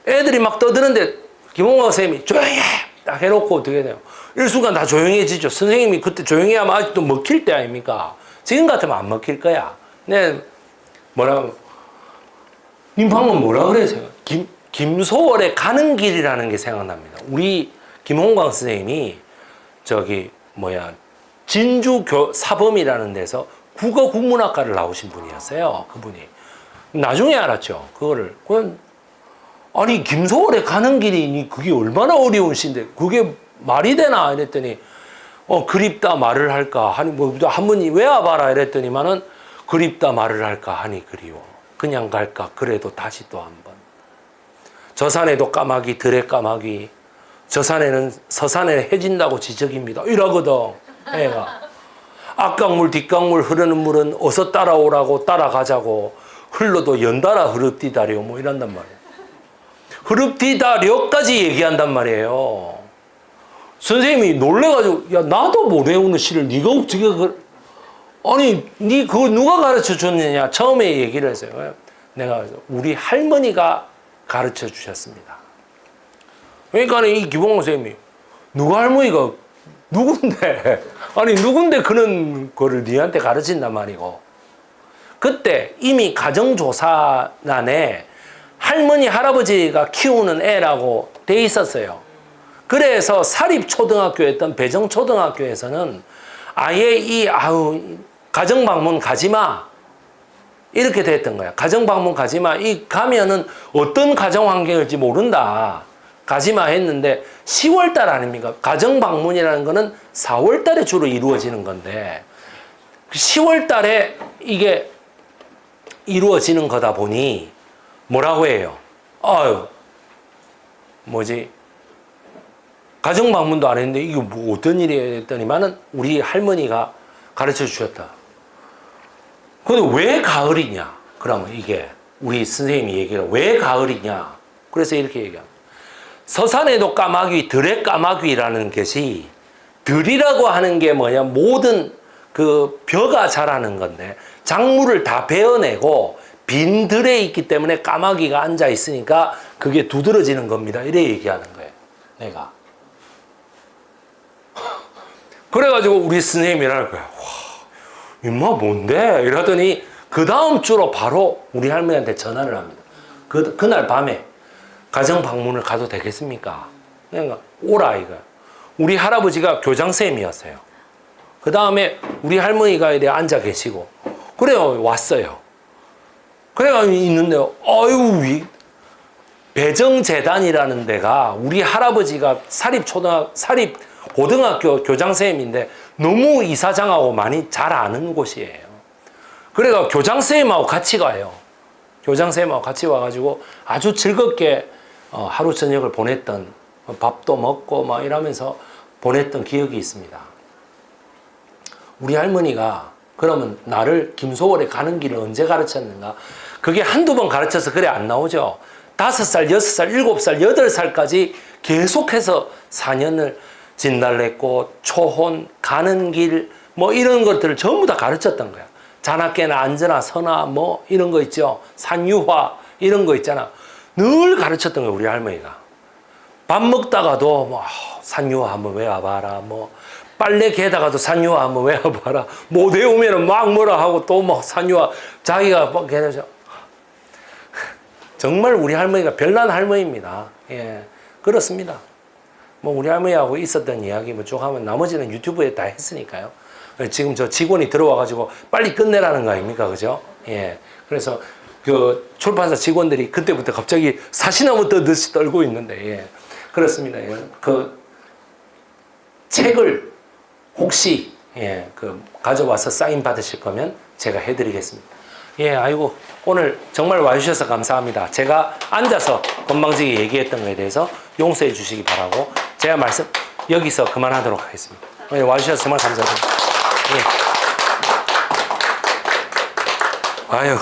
애들이 막 떠드는데 김홍건 선생님이 조용히 해! 딱 해놓고 어떻게 돼요? 일순간 다 조용해지죠. 선생님이 그때 조용히 하면 아직도 먹힐 때 아닙니까? 지금 같으면 안 먹힐 거야. 네, 뭐라고? 님 방금 뭐라 그래요? 김소월의 가는 길이라는 게 생각납니다. 우리 김홍광 선생님이 진주 사범이라는 데서 국어 국문학과를 나오신 분이었어요. 그분이. 나중에 알았죠. 아니 김소월의 가는 길이니 그게 얼마나 어려운 시인데 그게 말이 되나 이랬더니 그립다 말을 할까 하니 한번이 외워봐라 이랬더니만은 그립다 말을 할까 하니 그리워 그냥 갈까 그래도 다시 또 한번 저 산에도 까마귀 들에 까마귀 저 산에는 서산에 해진다고 지적입니다 이러거든 애가 앞강물 뒷강물 흐르는 물은 어서 따라오라고 따라가자고 흘러도 연달아 흐릅디다려 뭐 이런단 말이에요. 흐릅디다려까지 얘기한단 말이에요. 선생님이 놀래가지고 야 나도 못 외우는 시를 네가 어떻게 아니 네 그거 누가 가르쳐 줬느냐 처음에 얘기를 했어요. 내가 우리 할머니가 가르쳐 주셨습니다. 그러니까 이 김홍건 선생님이 누가 할머니가 누군데 아니 누군데 그런 거를 니한테 가르친단 말이고 그때 이미 가정조사란에 할머니 할아버지가 키우는 애라고 돼 있었어요. 그래서 사립초등학교였던 배정초등학교에서는 아예 가정방문 가지마 이렇게 됐던 거야. 가정방문 가지마 가면은 어떤 가정환경일지 모른다 가지마 했는데 10월달 아닙니까? 가정방문이라는 거는 4월달에 주로 이루어지는 건데 10월달에 이게 이루어지는 거다 보니 뭐라고 해요? 가정방문도 안 했는데 이거 뭐 어떤 일이야 했더니만은 우리 할머니가 가르쳐 주셨다. 근데 왜 가을이냐? 그러면 이게 우리 선생님이 얘기를 왜 가을이냐? 그래서 이렇게 얘기합니다. 서산에도 까마귀, 들에 까마귀라는 것이 들이라고 하는 게 뭐냐? 모든 그 벼가 자라는 건데 작물을 다 베어내고 빈 들에 있기 때문에 까마귀가 앉아 있으니까 그게 두드러지는 겁니다. 이래 얘기하는 거예요. 내가. 그래가지고 우리 선생님이라는 거야. 와, 임마 뭔데? 이러더니 그 다음 주로 바로 우리 할머니한테 전화를 합니다. 그날 밤에 가정 방문을 가도 되겠습니까? 그러니까 오라 이거야. 우리 할아버지가 교장선생님이었어요. 그 다음에 우리 할머니가 이래 앉아 계시고 그래요 왔어요. 그래가지고 있는데요. 아유, 배정재단이라는 데가 우리 할아버지가 사립 고등학교 교장선생님인데 너무 이사장하고 많이 잘 아는 곳이에요. 그래가 교장선생님하고 같이 가요. 교장선생님하고 같이 와가지고 아주 즐겁게 하루 저녁을 보냈던, 밥도 먹고 막 이러면서 보냈던 기억이 있습니다. 우리 할머니가 그러면 나를 김소월에 가는 길을 언제 가르쳤는가? 그게 한두 번 가르쳐서 그래 안 나오죠. 5살, 6살, 7살, 8살까지 계속해서 4년을 진달래꽃, 초혼, 가는 길, 뭐 이런 것들을 전부 다 가르쳤던 거야. 자나깨나 앉으나 서나 뭐 이런 거 있죠. 산유화 이런 거 있잖아. 늘 가르쳤던 거야, 우리 할머니가. 밥 먹다가도 뭐 산유화 한번 외워봐라. 뭐 빨래 개다가도 산유화 한번 외워봐라. 못 외우면은 막 뭐라 하고 또 막 산유화 자기가 뭐 걔네죠. 정말 우리 할머니가 별난 할머니입니다. 예, 그렇습니다. 뭐 우리 할머니하고 있었던 이야기 뭐 쭉 하면 나머지는 유튜브에 다 했으니까요. 지금 저 직원이 들어와가지고 빨리 끝내라는 거 아닙니까, 그죠? 예, 그래서 그 출판사 직원들이 그때부터 갑자기 사시나무 떠듯이 떨고 있는데, 예, 그렇습니다. 예, 그 책을 혹시 그 가져와서 사인 받으실 거면 제가 해드리겠습니다. 예, 아이고 오늘 정말 와주셔서 감사합니다. 제가 앉아서 건방지게 얘기했던 거에 대해서 용서해 주시기 바라고 제가 말씀 여기서 그만하도록 하겠습니다. 예, 와주셔서 정말 감사합니다. 예. 아유.